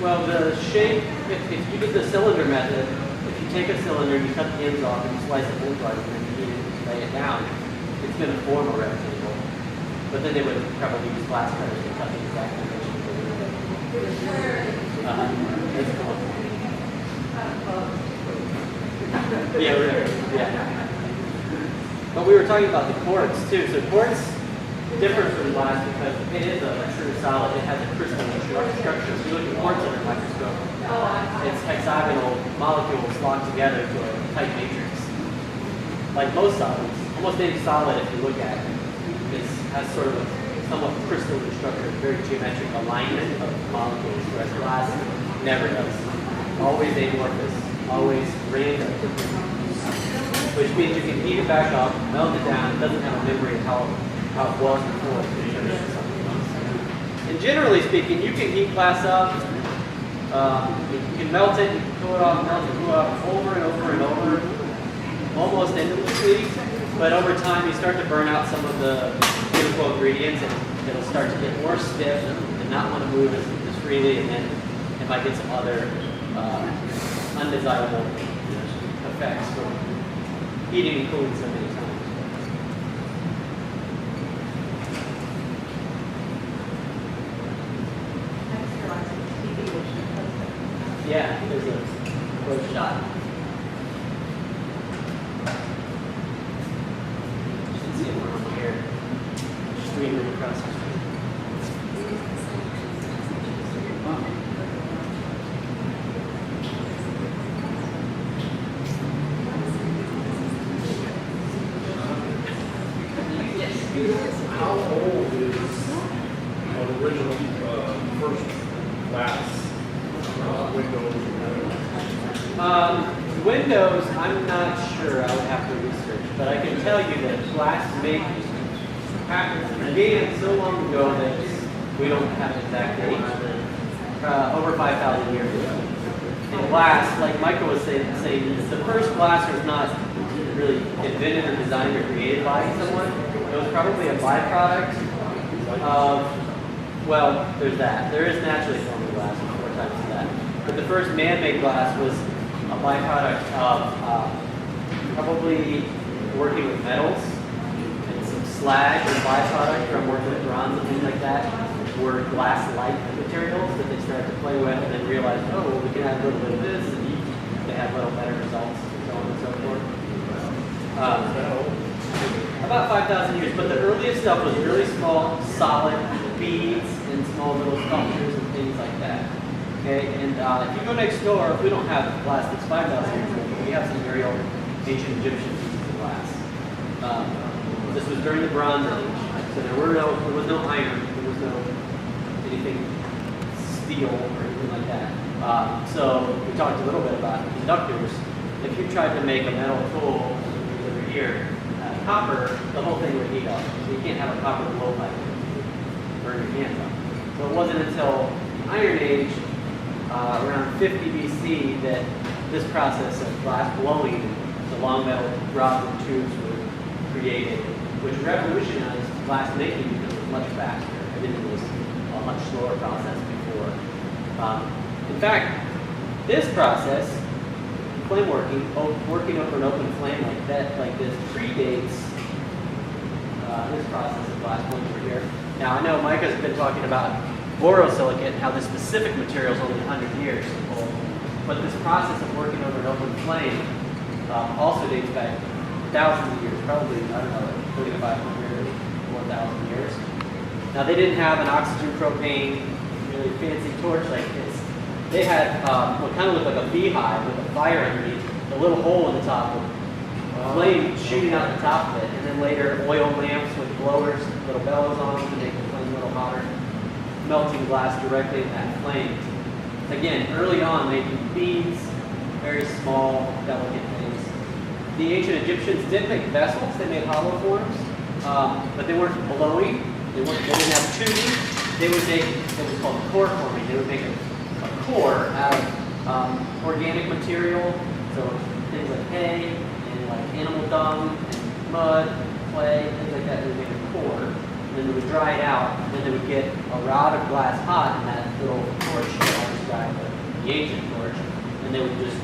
well, the shape, if you did the cylinder method, if you take a cylinder, you cut the ends off and you slice it lengthwise and then you heat it and lay it down, it's going to form a rectangle. But then they would probably use glass cutters to cut the exact dimensions of the It's cool. Yeah. But we were talking about the quartz too. So quartz differs from glass because it is a true solid. It has a crystalline structure. If you look at quartz under a microscope, it's hexagonal molecules locked together to a tight matrix. Like most solids, almost any solid if you look at has sort of a somewhat crystalline structure, very geometric alignment of molecules, whereas glass never does. Always amorphous, always random. Which means you can heat it back up, melt it down, it doesn't have a memory of how it was before it turns into something else. And generally speaking, you can heat glass up, you can melt it, you can cool it off, melt it, cool it off over and over and over, almost endlessly. But over time, you start to burn out some of the chemical ingredients, and it'll start to get more stiff and not want to move as freely, and then it might get some other undesirable effects from heating and cooling so many times. Yeah, there's a close shot. You can see it from here, streaming across the street. How old is the original first glass windows? Windows, I'm not sure. I would have to research, but I can tell you that glass making began so long ago that we don't have an exact date. Over 5,000 years ago. And glass, like Micah was saying, the first glass was not really invented or designed or created by someone. It was probably a byproduct of, well, there's that. There is naturally formed glass, 4 times that. But the first man-made glass was a byproduct of probably working with metals and some slag and byproduct from working with bronze and things like that were glass-like materials that they started to play with and then realized, oh, well, we can add a little bit of this and they have little better results and so on and so forth. About 5,000 years, but the earliest stuff was really small, solid beads and small little sculptures and things like that. Okay, and if you go next door, we don't have glass that's 5,000 years old, but we have some very old ancient Egyptian pieces of glass. This was during the Bronze Age, so there was no iron, there was no anything steel or anything like that. So we talked a little bit about conductors. If you tried to make a metal tool over here, copper, the whole thing would heat up. So you can't have a copper blowpipe, burn your hands up. So it wasn't until the Iron Age around 50 BC that this process of glass blowing, the long metal rods and tubes were created, which revolutionized glass making because it was much faster. Everything was a much slower process before. In fact, this process, flameworking, working over an open flame like this, predates this process of glass blowing over here. Now, I know Micah's been talking about borosilicate, how this specific material is only 100 years old, but this process of working over an open flame also dates back thousands of years, probably, I don't know, 3,500, 1,000 years. Now, they didn't have an oxygen propane, really fancy torch like this. They had what kind of looked like a beehive with a fire underneath, a little hole in the top with flame shooting out the top of it, and then later oil lamps with blowers, little bellows on them to make the flame a little hotter, melting glass directly in that flame. Again, early on, making beads, very small, delicate things. The ancient Egyptians did make vessels. They made hollow forms, but they weren't blowing. They didn't have tubing. They would make what was called core forming. They would make a core out of organic material, so things like hay and like animal dung and mud, clay, things like that. They would make a core, and then they would dry it out, and then they would get a rod of glass hot in that little torch that I described, the ancient torch, and they would just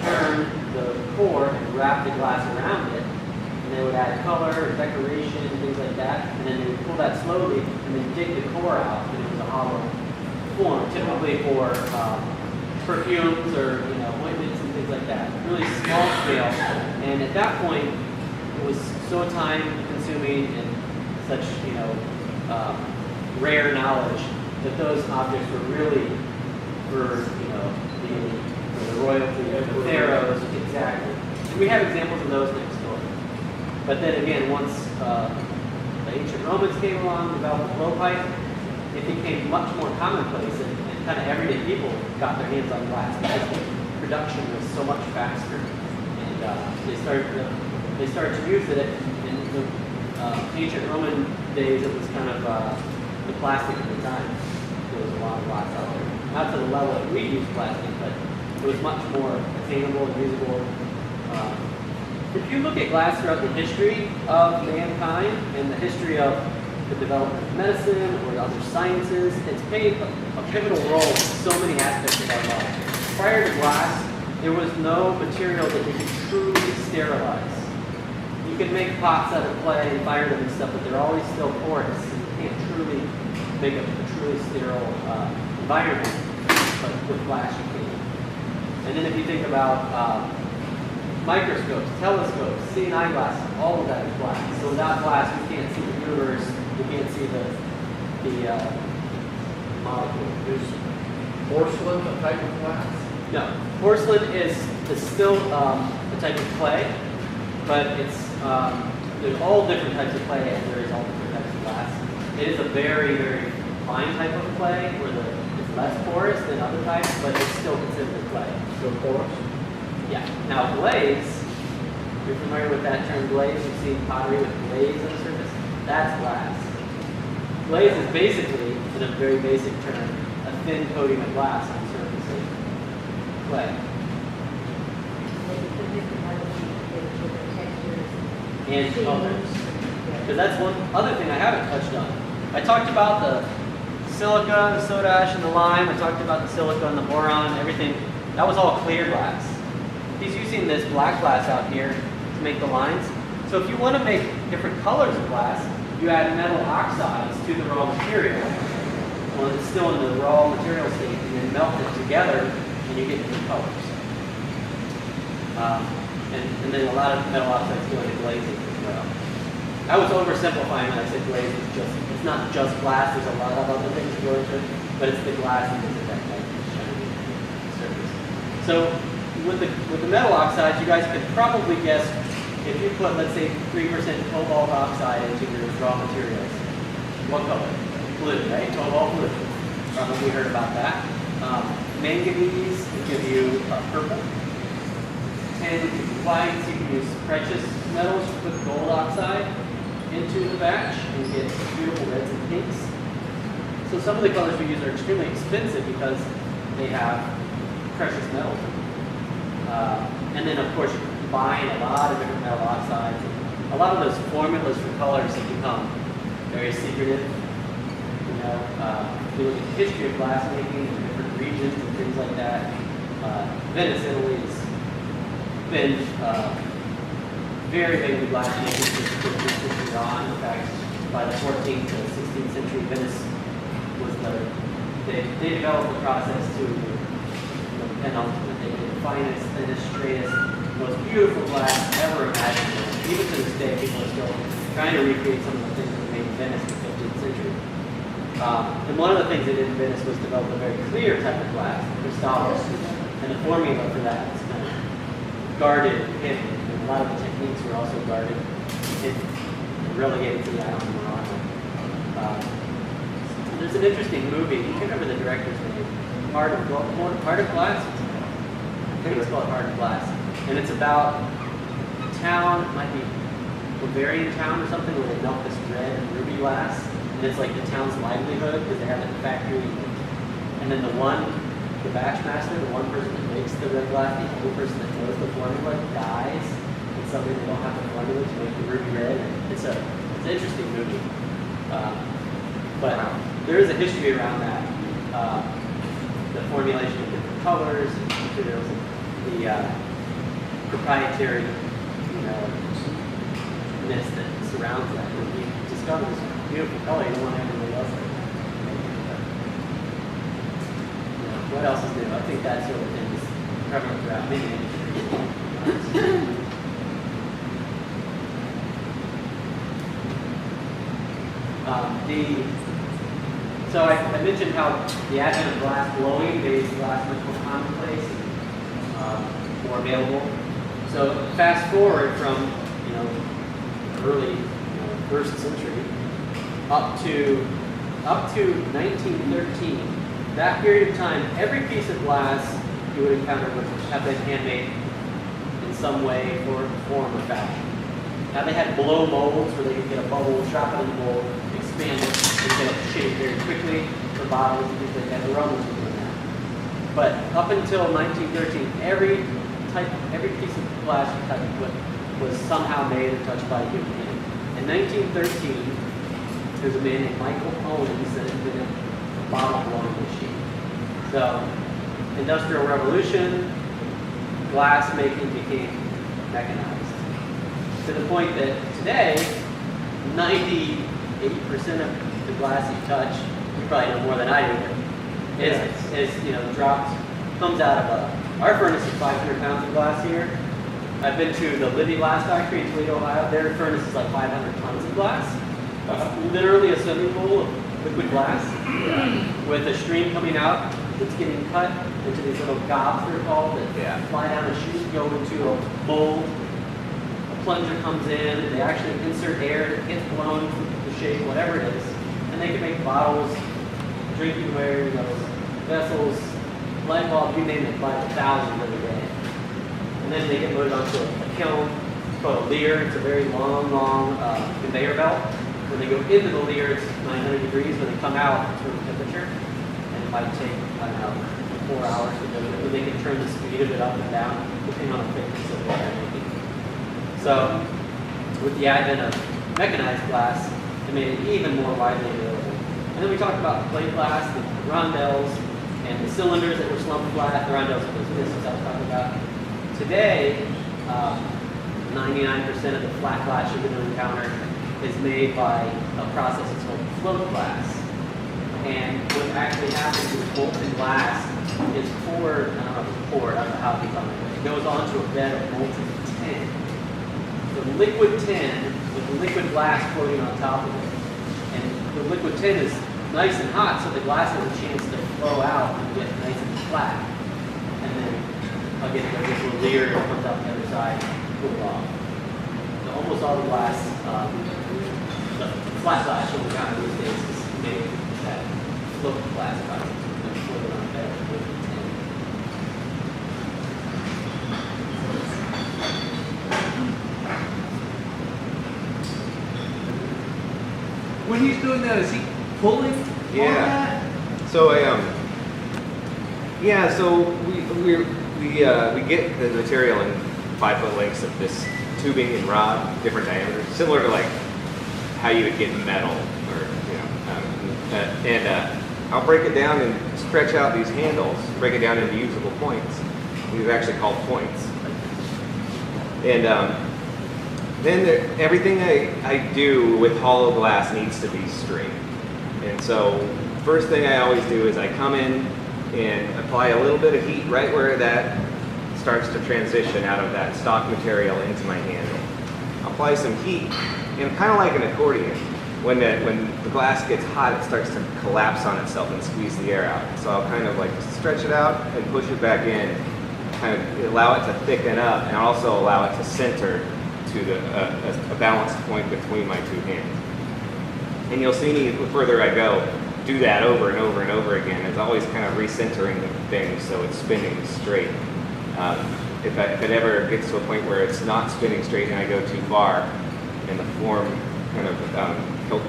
turn the core and wrap the glass around it, and they would add color, decoration, things like that, and then they would pull that slowly, and then dig the core out, and it was a hollow form, typically for perfumes or ointments and things like that. Really small scale, and at that point, it was so time-consuming and such rare knowledge that those objects were really for the royalty, the pharaohs, exactly. And we have examples of those next door. But then again, once the ancient Romans came along, developed the blowpipe, it became much more commonplace, and kind of everyday people got their hands on glass because the production was so much faster, and they started to use it. In the ancient Roman days, it was kind of the plastic of the time. There was a lot of glass out there, not to the level that we use plastic, but it was much more attainable and usable. If you look at glass throughout the history of mankind and the history of the development of medicine or other sciences, it's played a pivotal role in so many aspects of our life. Prior to glass, there was no material that you could truly sterilize. You can make pots out of clay and fire them and stuff, but they're always still porous, and you can't truly make a truly sterile environment, but with glass you can. And then if you think about microscopes, telescopes, seeing eyeglasses, all of that is glass. So without glass, we can't see the universe, we can't see the molecule. Is porcelain a type of glass? No, porcelain is still a type of clay, but it's there's all different types of clay, and there is all different types of glass. It is a very, very fine type of clay where it's less porous than other types, but it's still considered clay. Still porous? Yeah. Now glaze, you're familiar with that term glaze? You've seen pottery with glaze on the surface? That's glass. Glaze is basically, in a very basic term, a thin coating of glass on the surface of clay. And colors. Because that's one other thing I haven't touched on. I talked about the silica, the soda ash, and the lime. I talked about the silica and the boron, everything. That was all clear glass. He's using this black glass out here to make the lines. So if you want to make different colors of glass, you add metal oxides to the raw material. Well, it's still in the raw material state, and then melt it together, and you get different colors. And then a lot of metal oxides go into glazing as well. I was oversimplifying when I said glazing. It's not just glass. There's a lot of other things that go into it, but it's the glass that gives it that nice shiny surface. So with the metal oxides, you guys could probably guess if you put, let's say, 3% cobalt oxide into your raw materials, what color? Blue, right? Cobalt blue. Probably heard about that. Manganese will give you purple. And with whites, you can use precious metals, put gold oxide into the batch and get beautiful reds and pinks. So some of the colors we use are extremely expensive because they have precious metals. And then, of course, you combine a lot of different metal oxides. A lot of those formulas for colors have become very secretive. You know, if you look at the history of glassmaking in different regions and things like that, Venice, Italy has been very big in glassmaking since century on. In fact, by the 14th to 16th century, Venice was they developed the process to the penultimate. They did the finest, thinnest, straightest, most beautiful glass ever imaginable. Even to this day, people are still trying to recreate some of the things that made Venice in the 15th century. And one of the things they did in Venice was develop a very clear type of glass, crystallis. And the formula for that is kind of guarded, hidden. And a lot of the techniques were also guarded, hidden, and relegated to the island of Morocco. There's an interesting movie, I can't remember the director's name, Heart of Glass? I think it's called Heart of Glass. And it's about a town, it might be Bavarian town or something, where they melt this red ruby glass. And it's like the town's livelihood because they have a factory. And then the batch master, the one person that makes the red glass, the only person that knows the formula, dies. And suddenly they don't have the formula to make the ruby red. And it's an interesting movie. But there is a history around that. The formulation of different colors and materials, the proprietary, ness that surrounds that. When you discover this beautiful color, you don't want everybody else to make it. What else is new? I think that sort of thing is prevalent throughout many industries. So I mentioned how the advent of glass blowing made glass much more commonplace, more available. So fast forward from early first century up to 1913. That period of time, every piece of glass you would encounter would have been handmade in some way, form, or fashion. Now they had blow molds where they could get a bubble, drop it in the mold, expand it, and get it shaped very quickly for bottles and things like that. The Romans were doing that. But up until 1913, every piece of glass you touched was somehow made or touched by a human hand. In 1913, there's a man named Micah Evans that invented a bottle blowing machine. So, Industrial Revolution, glass making became mechanized. To the point that today, 98% of the glass you touch, you probably know more than I do, is dropped, comes out of our furnace is 500 pounds of glass here. I've been to the Libby Glass Factory in Toledo, Ohio. Their furnace is like 500 tons of glass. It's literally a swimming pool of liquid glass with a stream coming out that's getting cut into these little gobs, they're called, that fly down a chute, go into a mold. A plunger comes in, they actually insert air, it gets blown to shape, whatever it is, and they can make bottles, drinking ware, vessels, light bulbs, you name it, by the thousands every day. And then they get loaded onto a kiln. It's called a leer. It's a very long conveyor belt. When they go into the leer, it's 900 degrees. When they come out, it's room temperature. And it might take, 4 hours to do it. And they can turn the speed of it up and down, depending on the thickness of what they're making. So, with the advent of mechanized glass, it made it even more widely available. And then we talked about plate glass, the rondelles, and the cylinders that were slumped flat. The rondelles are those discs I was talking about. Today, 99% of the flat glass you're going to encounter is made by a process that's called float glass. And what actually happens with molten glass is poured, I don't know how to become it. It goes onto a bed of molten tin. The liquid tin with the liquid glass floating on top of it. And the liquid tin is nice and hot, so the glass has a chance to flow out and get nice and flat. And then again, there's this little layer that comes out the other side and cool off. So almost all the glass, the flat glass you'll encounter these days is made with that float glass process. It's floated on a bed of liquid tin. When he's doing that, is he pulling on that? So Yeah, so we get the material in 5-foot lengths of this tubing and rod, different diameters, similar to like how you would get metal, or I'll break it down and stretch out these handles, break it down into usable points. These are actually called points. And then everything I do with hollow glass needs to be straight. And so first thing I always do is I come in and apply a little bit of heat right where that starts to transition out of that stock material into my handle. Apply some heat, and kind of like an accordion. When the glass gets hot, it starts to collapse on itself and squeeze the air out. So I'll kind of like stretch it out and push it back in, kind of allow it to thicken up, and also allow it to center to a balanced point between my two hands. And you'll see me, the further I go, do that over and over and over again. It's always kind of recentering the thing so it's spinning straight. If it ever gets to a point where it's not spinning straight and I go too far and the form kind of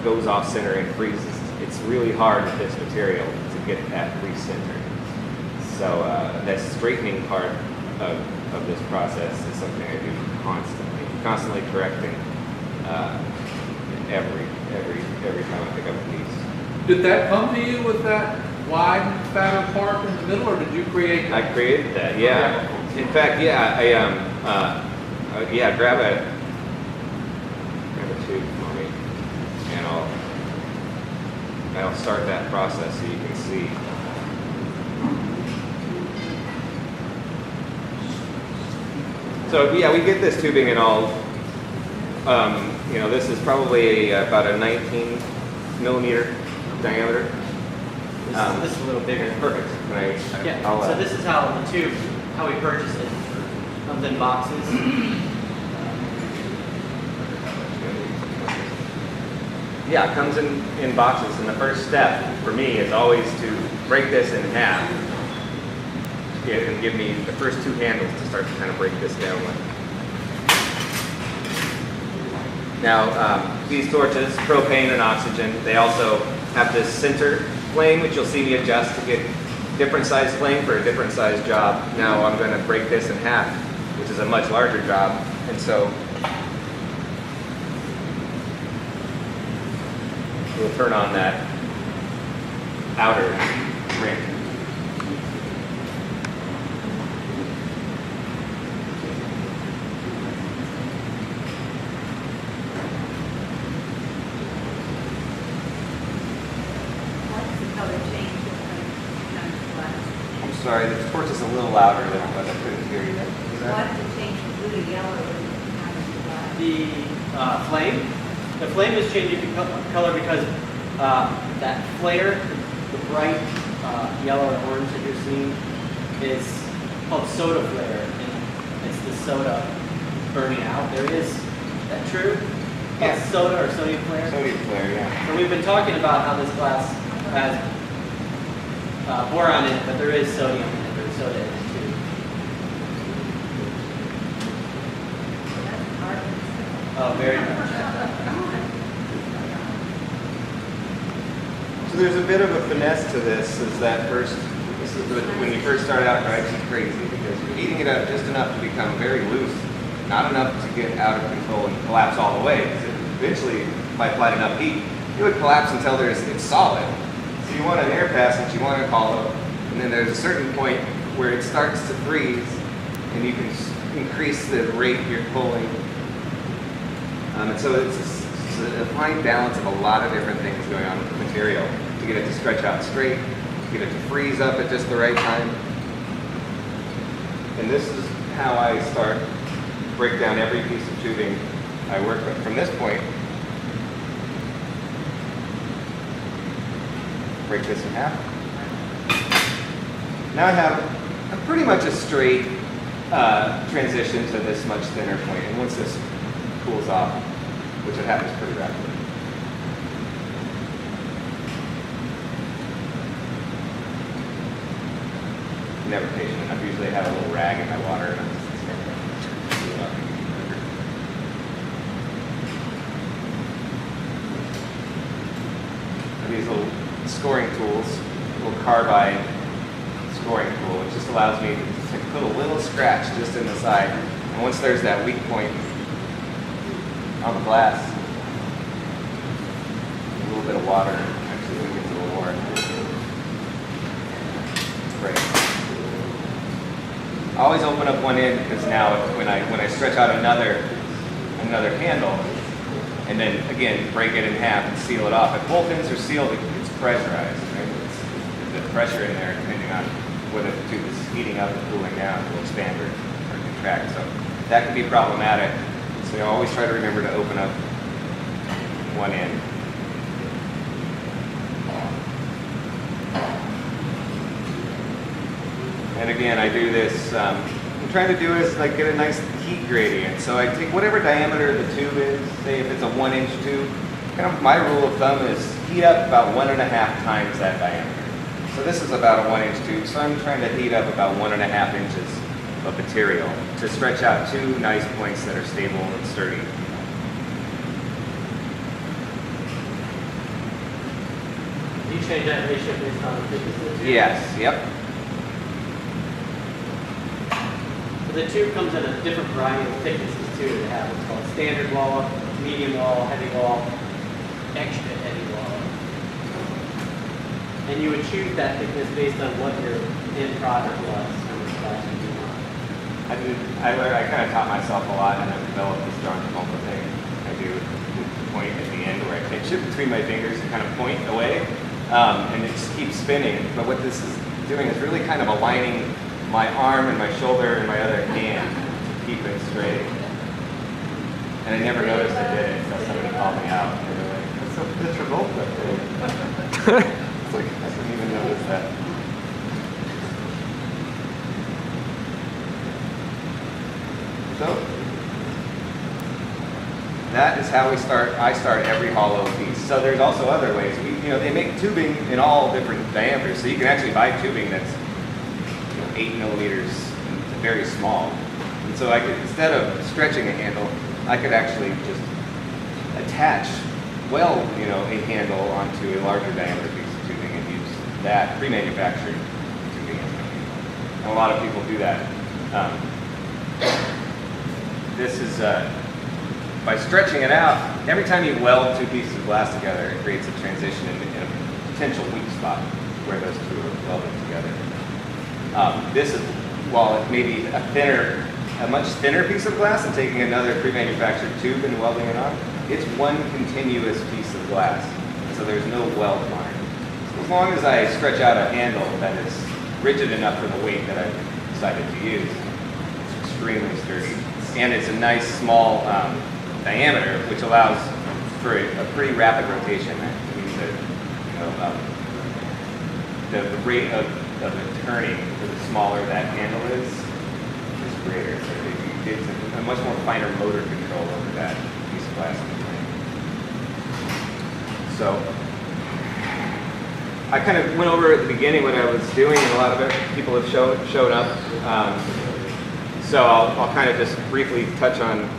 goes off center and freezes, it's really hard with this material to get that recenter. So that straightening part of this process is something I do constantly correcting every time I pick up a piece. Did that come to you with that wide, fatter part in the middle, or did you create that? I created that, yeah. In fact, yeah, grab a tube for me, and I'll start that process so you can see. So yeah, we get this tubing in all. This is probably about a 19 millimeter diameter. This is a little bigger. Perfect. So this is how the tube, how we purchase it. Comes in boxes. Yeah, it comes in boxes, and the first step for me is always to break this in half and give me the first two handles to start to kind of break this down with. Now, these torches, propane and oxygen, they also have this center flame, which you'll see me adjust to get different size flame for a different size job. Now I'm going to break this in half, which is a much larger job, and so we'll turn on that outer ring. What's the color change between kind of glass? I'm sorry, the torch is a little louder than I couldn't hear you. Is that- What's the change from blue to yellow in kind of glass? The flame. The flame is changing color because that flare, the bright yellow and orange that you're seeing, is called soda flare, and it's the soda burning out. There is that true? Yeah. Soda or sodium flare. Sodium flare, yeah. So we've been talking about how this glass has boron in it, but there is sodium in it. There's soda in it too. That's hard. Oh, very much. So there's a bit of a finesse to this, is that when you first start out, it drives you crazy because you're heating it up just enough to become very loose, not enough to get out of control and collapse all the way. Because eventually, if I applied enough heat, it would collapse until it's solid. So you want an air passage, you want it hollow, and then there's a certain point where it starts to freeze, and you can increase the rate you're pulling. And so it's a fine balance of a lot of different things going on with the material to get it to stretch out straight, to get it to freeze up at just the right time. And this is how I start to break down every piece of tubing I work with. From this point, break this in half. Now I have pretty much a straight transition to this much thinner point. And once this cools off, which it happens pretty rapidly. Never patient enough. Usually I have a little rag in my water and I'm just these little scoring tools, little carbide scoring tools. allows me to put a little scratch just in the side. And once there's that weak point on the glass, a little bit of water actually gets a little more. Great. I always open up one end because now when I stretch out another handle, and then again break it in half and seal it off. If both ends are sealed, it's pressurized. Right? The pressure in there, depending on whether the tube is heating up or cooling down, will expand or contract. So that can be problematic. So I always try to remember to open up one end. And again, I do this, I'm trying to do is like get a nice heat gradient. So I take whatever diameter the tube is, say if it's a 1-inch tube, kind of my rule of thumb is heat up about 1.5 times that diameter. So this is about a 1-inch tube, so I'm trying to heat up about 1.5 inches of material to stretch out two nice points that are stable and sturdy. Do you change that ratio based on the thickness of the tube? Yes, yep. The tube comes in a different variety of thicknesses too. They have what's called standard wall, medium wall, heavy wall, extra heavy wall. And you would choose that thickness based on what your end product was. I kind of taught myself a lot, and I've developed this John Travolta thing. I do the point at the end where I pinch it between my fingers and kind of point away, and it just keeps spinning. But what this is doing is really kind of aligning my arm and my shoulder and my other hand to keep it straight. And I never noticed I did it until somebody called me out. And they were like, "That's so the Travolta thing." It's like, I didn't even notice that. So that is how I start every hollow piece. So there's also other ways. They make tubing in all different diameters. So you can actually buy tubing that's 8 millimeters, very small. And so I could, instead of stretching a handle, I could actually just attach a handle onto a larger diameter piece of tubing and use that pre-manufactured tubing. And a lot of people do that. This is, by stretching it out, every time you weld two pieces of glass together, it creates a transition in a potential weak spot where those two are welded together. This is, while it may be a much thinner piece of glass and taking another pre-manufactured tube and welding it on, it's one continuous piece of glass. So there's no weld line. So as long as I stretch out a handle that is rigid enough for the weight that I've decided to use, it's extremely sturdy. And it's a nice small diameter, which allows for a pretty rapid rotation. That means that the rate of it turning, the smaller that handle is greater. So it gives a much more finer motor control over that piece of glass. So I kind of went over at the beginning what I was doing, and a lot of people have showed up. So I'll kind of just briefly touch on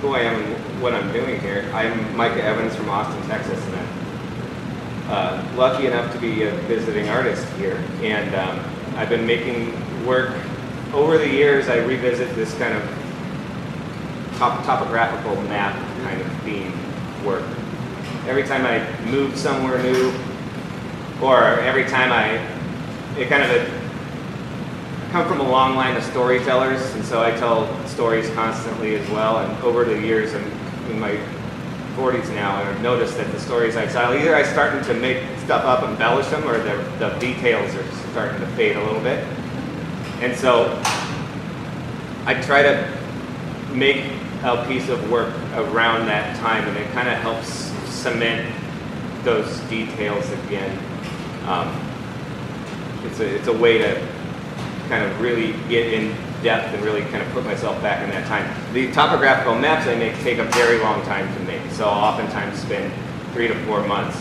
who I am and what I'm doing here. I'm Micah Evans from Austin, Texas, and I'm lucky enough to be a visiting artist here. And I've been making work over the years. I revisit this kind of topographical map kind of theme work. Every time I move somewhere new, or every time I come from a long line of storytellers, and so I tell stories constantly as well. And over the years, I'm in my 40s now, and I've noticed that the stories I tell, either I'm starting to make stuff up, embellish them, or the details are starting to fade a little bit. And so I try to make a piece of work around that time, and it kind of helps cement those details again. It's a way to kind of really get in depth and really kind of put myself back in that time. The topographical maps I make take a very long time to make, so I'll oftentimes spend 3 to 4 months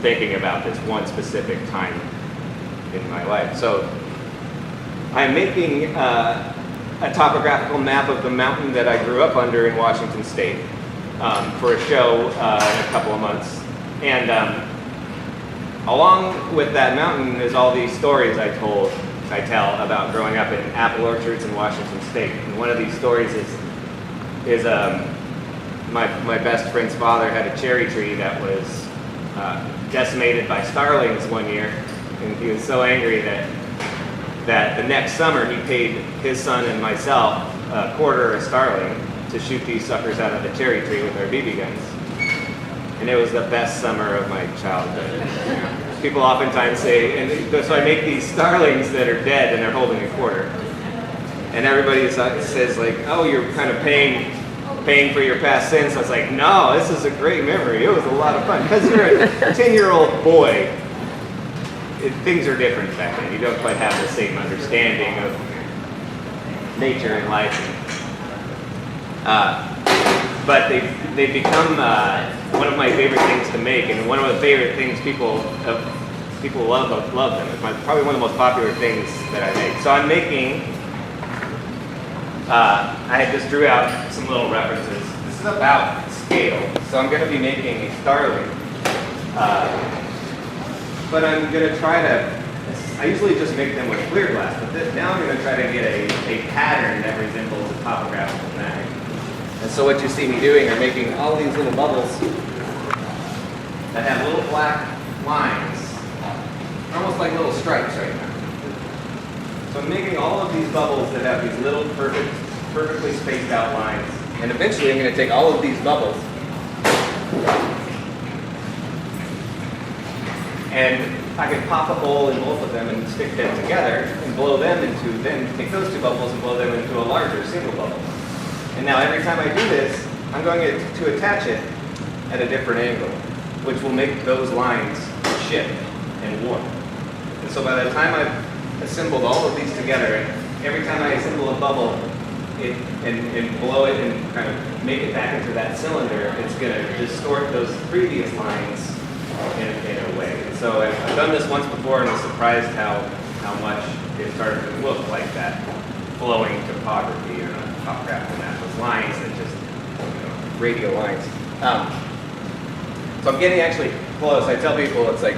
thinking about this one specific time in my life. So I'm making a topographical map of the mountain that I grew up under in Washington State for a show in a couple of months. And along with that mountain is all these stories I told I tell about growing up in apple orchards in Washington State. And one of these stories is my best friend's father had a cherry tree that was decimated by starlings one year, and he was so angry that the next summer he paid his son and myself a quarter a starling to shoot these suckers out of the cherry tree with our BB guns. And it was the best summer of my childhood. People oftentimes say, and so I make these starlings that are dead and they're holding a quarter. And everybody says like, oh, you're kind of paying for your past sins. I was like, no, this is a great memory. It was a lot of fun. Because you're a 10-year-old boy, things are different back then. You don't quite have the same understanding of nature and life. But they've become one of my favorite things to make, and one of the favorite things people love them. It's probably one of the most popular things that I make. So I'm making, I had just drew out some little references. This is about scale. So I'm going to be making a starling. But I'm going to try to, I usually just make them with clear glass, but now I'm going to try to get a pattern that resembles a topographical map. And so what you see me doing are making all these little bubbles that have little black lines, almost like little stripes right now. So I'm making all of these bubbles that have these little perfectly spaced out lines. And eventually I'm going to take all of these bubbles and I can pop a hole in both of them and stick them together and blow them into, then take those two bubbles and blow them into a larger single bubble. And now every time I do this, I'm going to attach it at a different angle, which will make those lines shift and warp. And so by the time I've assembled all of these together, and every time I assemble a bubble and blow it and kind of make it back into that cylinder, it's going to distort those previous lines in a way. And so I've done this once before and was surprised how much it started to look like that flowing topography or topographical map. Those lines that just, radial lines. So I'm getting actually close. I tell people it's like,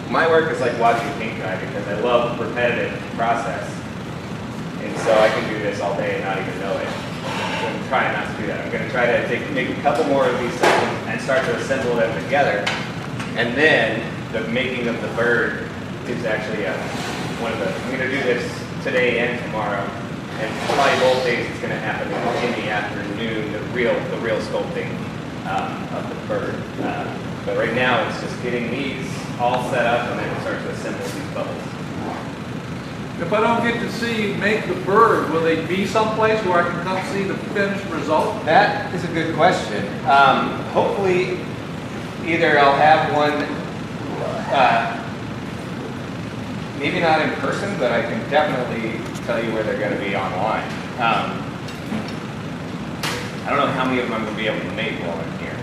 my work is like watching paint dry because I love repetitive process. And so I can do this all day and not even know it. I'm trying not to do that. I'm going to try to make a couple more of these sections and start to assemble them together. And then the making of the bird is actually one of the, I'm going to do this today and tomorrow. And probably both days it's going to happen in the afternoon, the real sculpting of the bird. But right now it's just getting these all set up and then we'll start to assemble these bubbles. If I don't get to see you make the bird, will they be someplace where I can come see the finished result? That is a good question. Hopefully, either I'll have one, maybe not in person, but I can definitely tell you where they're going to be online. I don't know how many of them I'm going to be able to make while I'm here.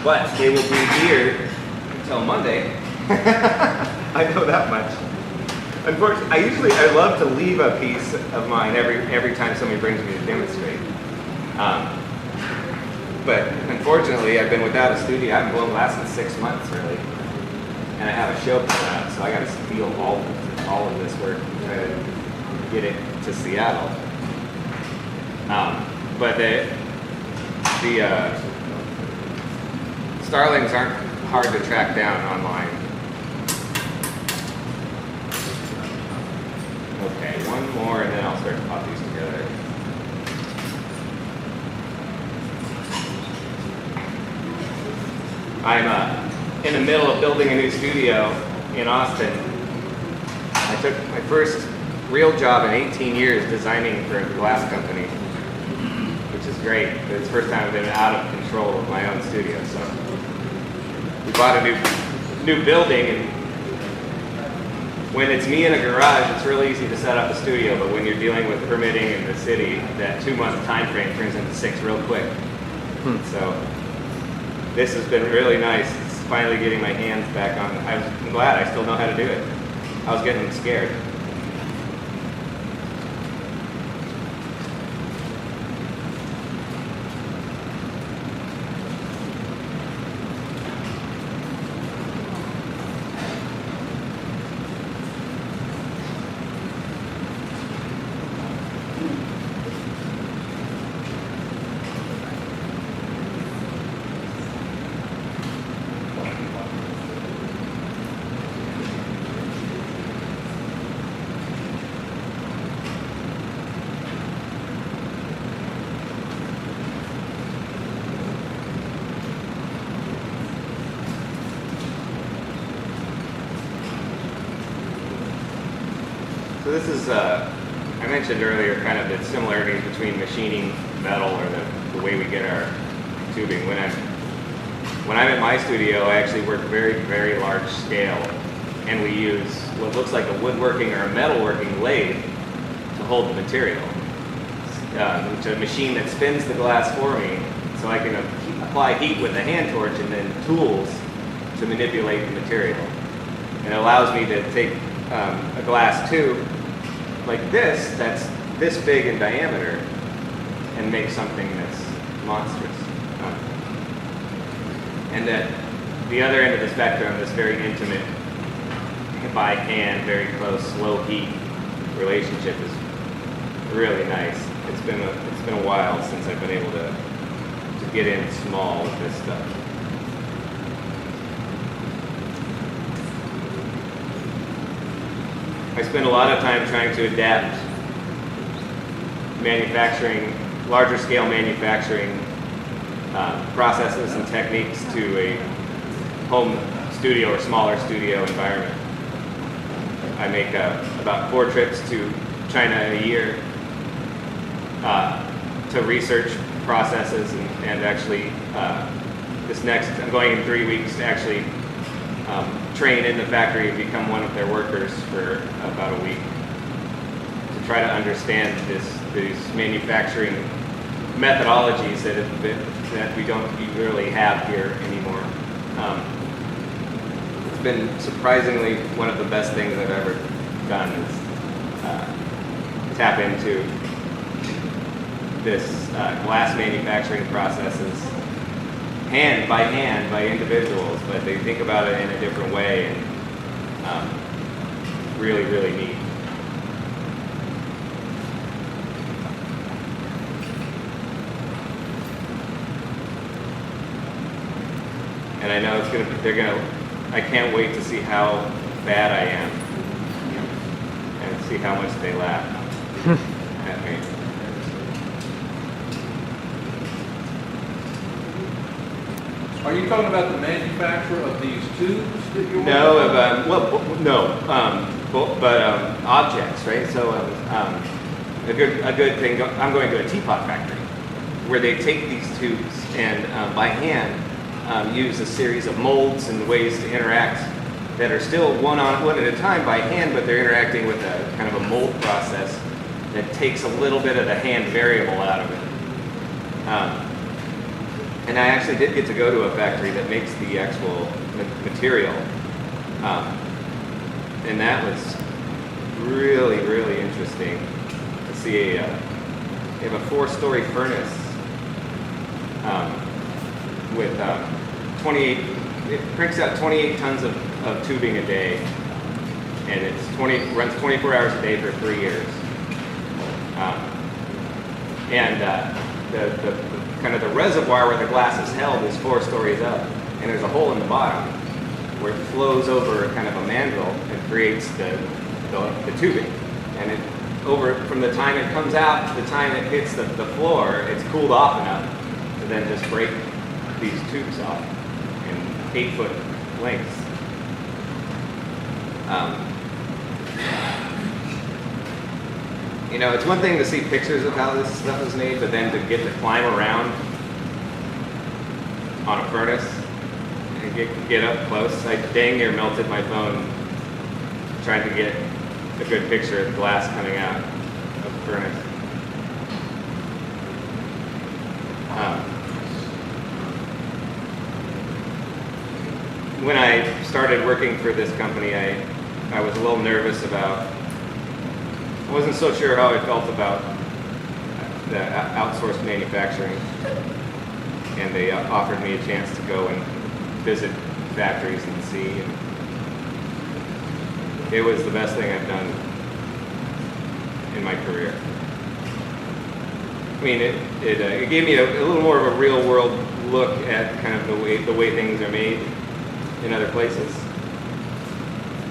But they will be here until Monday. I know that much. Unfortunately, I love to leave a piece of mine every time somebody brings me to demonstrate. But unfortunately, I've been without a studio. I haven't blown glass in 6 months, really. And I have a show coming up, so I got to steal all of this work and try to get it to Seattle. But the starlings aren't hard to track down online. Okay, one more and then I'll start to pop these together. I'm in the middle of building a new studio in Austin. I took my first real job in 18 years designing for a glass company, which is great. It's the first time I've been out of control of my own studio. So we bought a new building, and when it's me in a garage, it's really easy to set up a studio, but when you're dealing with permitting in the city, that 2-month time frame turns into 6 real quick. So this has been really nice. It's finally getting my hands back on. I'm glad I still know how to do it. I was getting scared. So this is, I mentioned earlier, kind of the similarities between machining metal, or the way we get our tubing. When I'm at my studio, I actually work very, very large scale, and we use what looks like a woodworking or a metalworking lathe to hold the material. Which is a machine that spins the glass for me, so I can apply heat with a hand torch and then tools to manipulate the material. And it allows me to take a glass tube like this, that's this big in diameter, and make something that's monstrous. And at the other end of the spectrum, this very intimate, by hand, very close, low heat relationship is really nice. It's been a while since I've been able to get in small with this stuff. I spend a lot of time trying to adapt manufacturing, larger scale manufacturing processes and techniques to a home studio or smaller studio environment. I make about 4 trips to China a year to research processes, and actually I'm going in 3 weeks to actually train in the factory and become one of their workers for about a week to try to understand these manufacturing methodologies that we don't really have here anymore. It's been surprisingly one of the best things I've ever done is tap into this glass manufacturing processes hand by individuals, but they think about it in a different way, and really, really neat. And I know I can't wait to see how bad I am and see how much they laugh at me. Are you talking about the manufacture of these tubes that you're No, working on? but objects, right? So a good thing. I'm going to a teapot factory where they take these tubes and by hand use a series of molds and ways to interact that are still one at a time by hand, but they're interacting with a kind of a mold process that takes a little bit of the hand variable out of it. And I actually did get to go to a factory that makes the actual material. And that was really, really interesting to see. They have a 4-story furnace with 28, it cranks out 28 tons of tubing a day. And it runs 24 hours a day for 3 years. The kind of the reservoir where the glass is held is 4 stories up, and there's a hole in the bottom where it flows over kind of a mandrel and creates the tubing. And from the time it comes out to the time it hits the floor, it's cooled off enough to then just break these tubes off in 8-foot lengths. It's one thing to see pictures of how this stuff is made, but then to get to climb around on a furnace and get up close. I dang near melted my phone trying to get a good picture of the glass coming out of the furnace. When I started working for this company, I was a little nervous about, I wasn't so sure how I felt about the outsourced manufacturing, and they offered me a chance to go and visit factories and see, and it was the best thing I've done in my career. I mean, it gave me a little more of a real world look at kind of the way things are made in other places.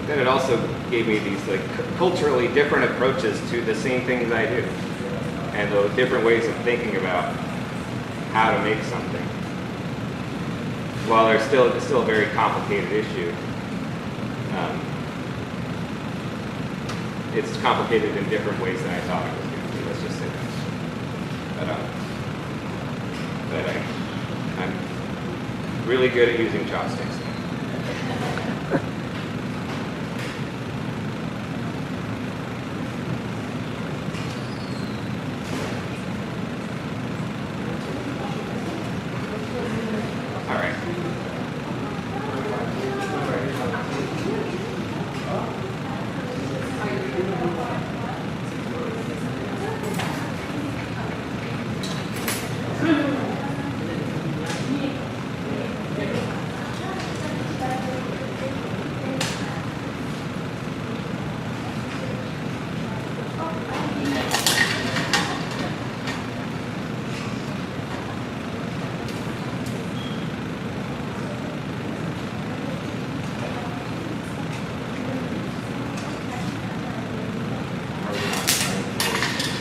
Then it also gave me these like culturally different approaches to the same things I do, and those different ways of thinking about how to make something. While it's still a very complicated issue, it's complicated in different ways than I thought it was going to be. Let's just say that. But I'm really good at using chopsticks. All right.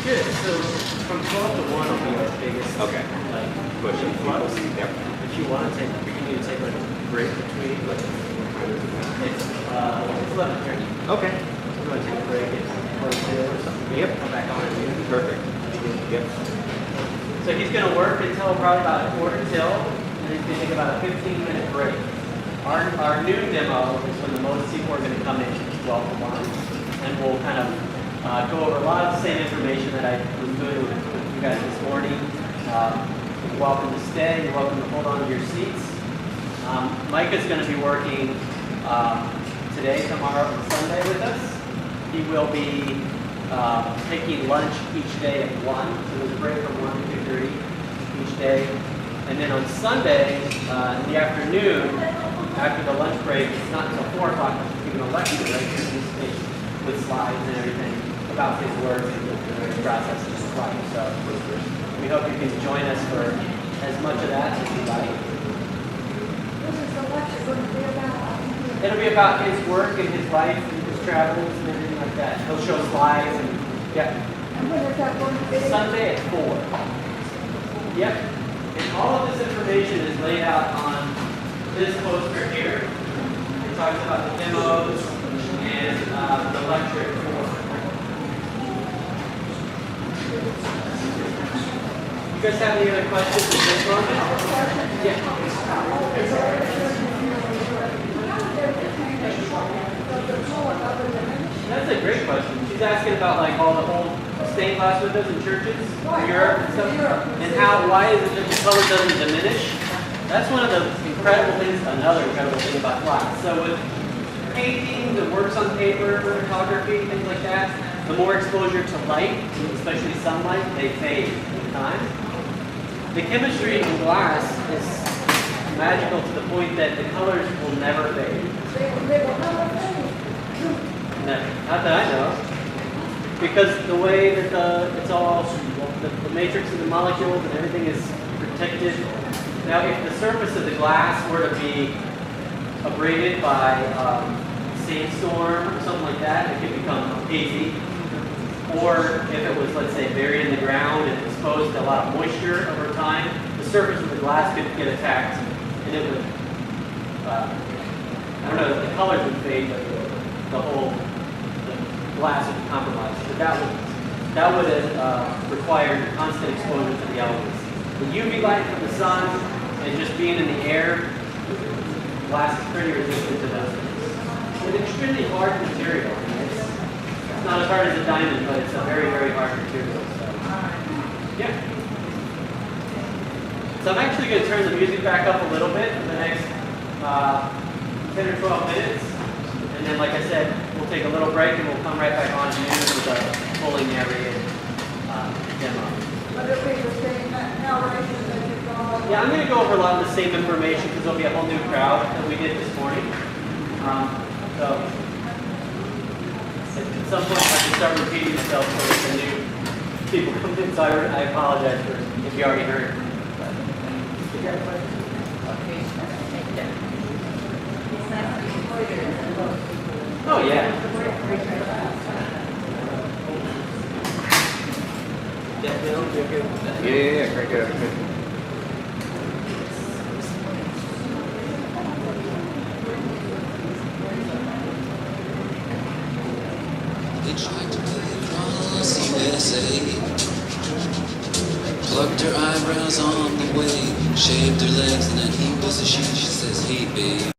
Good. So from 12 to 1 will be our biggest Okay. like Push it. influx. Yep. If you want to take, we can need to take like a break between. Like, it's 11:30. Okay. If you want to take a break, it's 12 or something. Yep. Come back on at noon. Perfect. Yep. So he's going to work until probably about 1:45, and he's going to take about a 15-minute break. Our noon demo is when the most people are going to come in, 12 to 1, and we'll kind of go over a lot of the same information that I was doing with you guys this morning. You're welcome to stay. You're welcome to hold on to your seats. Micah's going to be working today, tomorrow, and Sunday with us. He will be taking lunch each day at 1, so there's a break from 1 to 2:30 each day. And then on Sunday, in the afternoon, after the lunch break, it's not until 4 o'clock, he's giving a lecture, right? With slides and everything about his work and his process and his life. So we hope you can join us for as much of that as you like. It'll be about his work and his life and his travels and everything like that. He'll show slides and Sunday at 4. Yep. And all of this information is laid out on this poster here. It talks about the demos and the lecture at 4. You guys have any other questions at this moment? Yeah. That's a great question. She's asking about like all the old stained glass windows in churches in Europe and stuff, and why is it that the color doesn't diminish? That's one of the incredible things, another incredible thing about glass. So with painting that works on paper, photography, things like that, the more exposure to light, especially sunlight, they fade with time. The chemistry in glass is magical to the point that the colors will never fade. Never. Not that I know. Because the way that it's all, the matrix of the molecules and everything is protected. Now, if the surface of the glass were to be abraded by sandstorm or something like that, it could become hazy. Or if it was, let's say, buried in the ground and exposed to a lot of moisture over time, the surface of the glass could get attacked, and it would, I don't know, the colors would fade, but the whole glass would be compromised. So that would require constant exposure to the elements. The UV light from the sun and just being in the air, glass is pretty resistant to those things. It's an extremely hard material. It's not as hard as a diamond, but it's a very, very hard material. So, yeah. So I'm actually going to turn the music back up a little bit in the next 10 or 12 minutes. And then, like I said, we'll take a little break and we'll come right back on to news with a fully narrated demo. Yeah, I'm going to go over a lot of the same information because there'll be a whole new crowd that we did this morning. So at some point I can start repeating myself so it's a new people coming in, so I apologize for if you already heard. Oh, yeah. Yeah, Bill, you okay with that? Yeah, crank it up. Hitchhiked across USA, plucked her eyebrows on the way, shaved her legs, and then he was a she says, hey babe.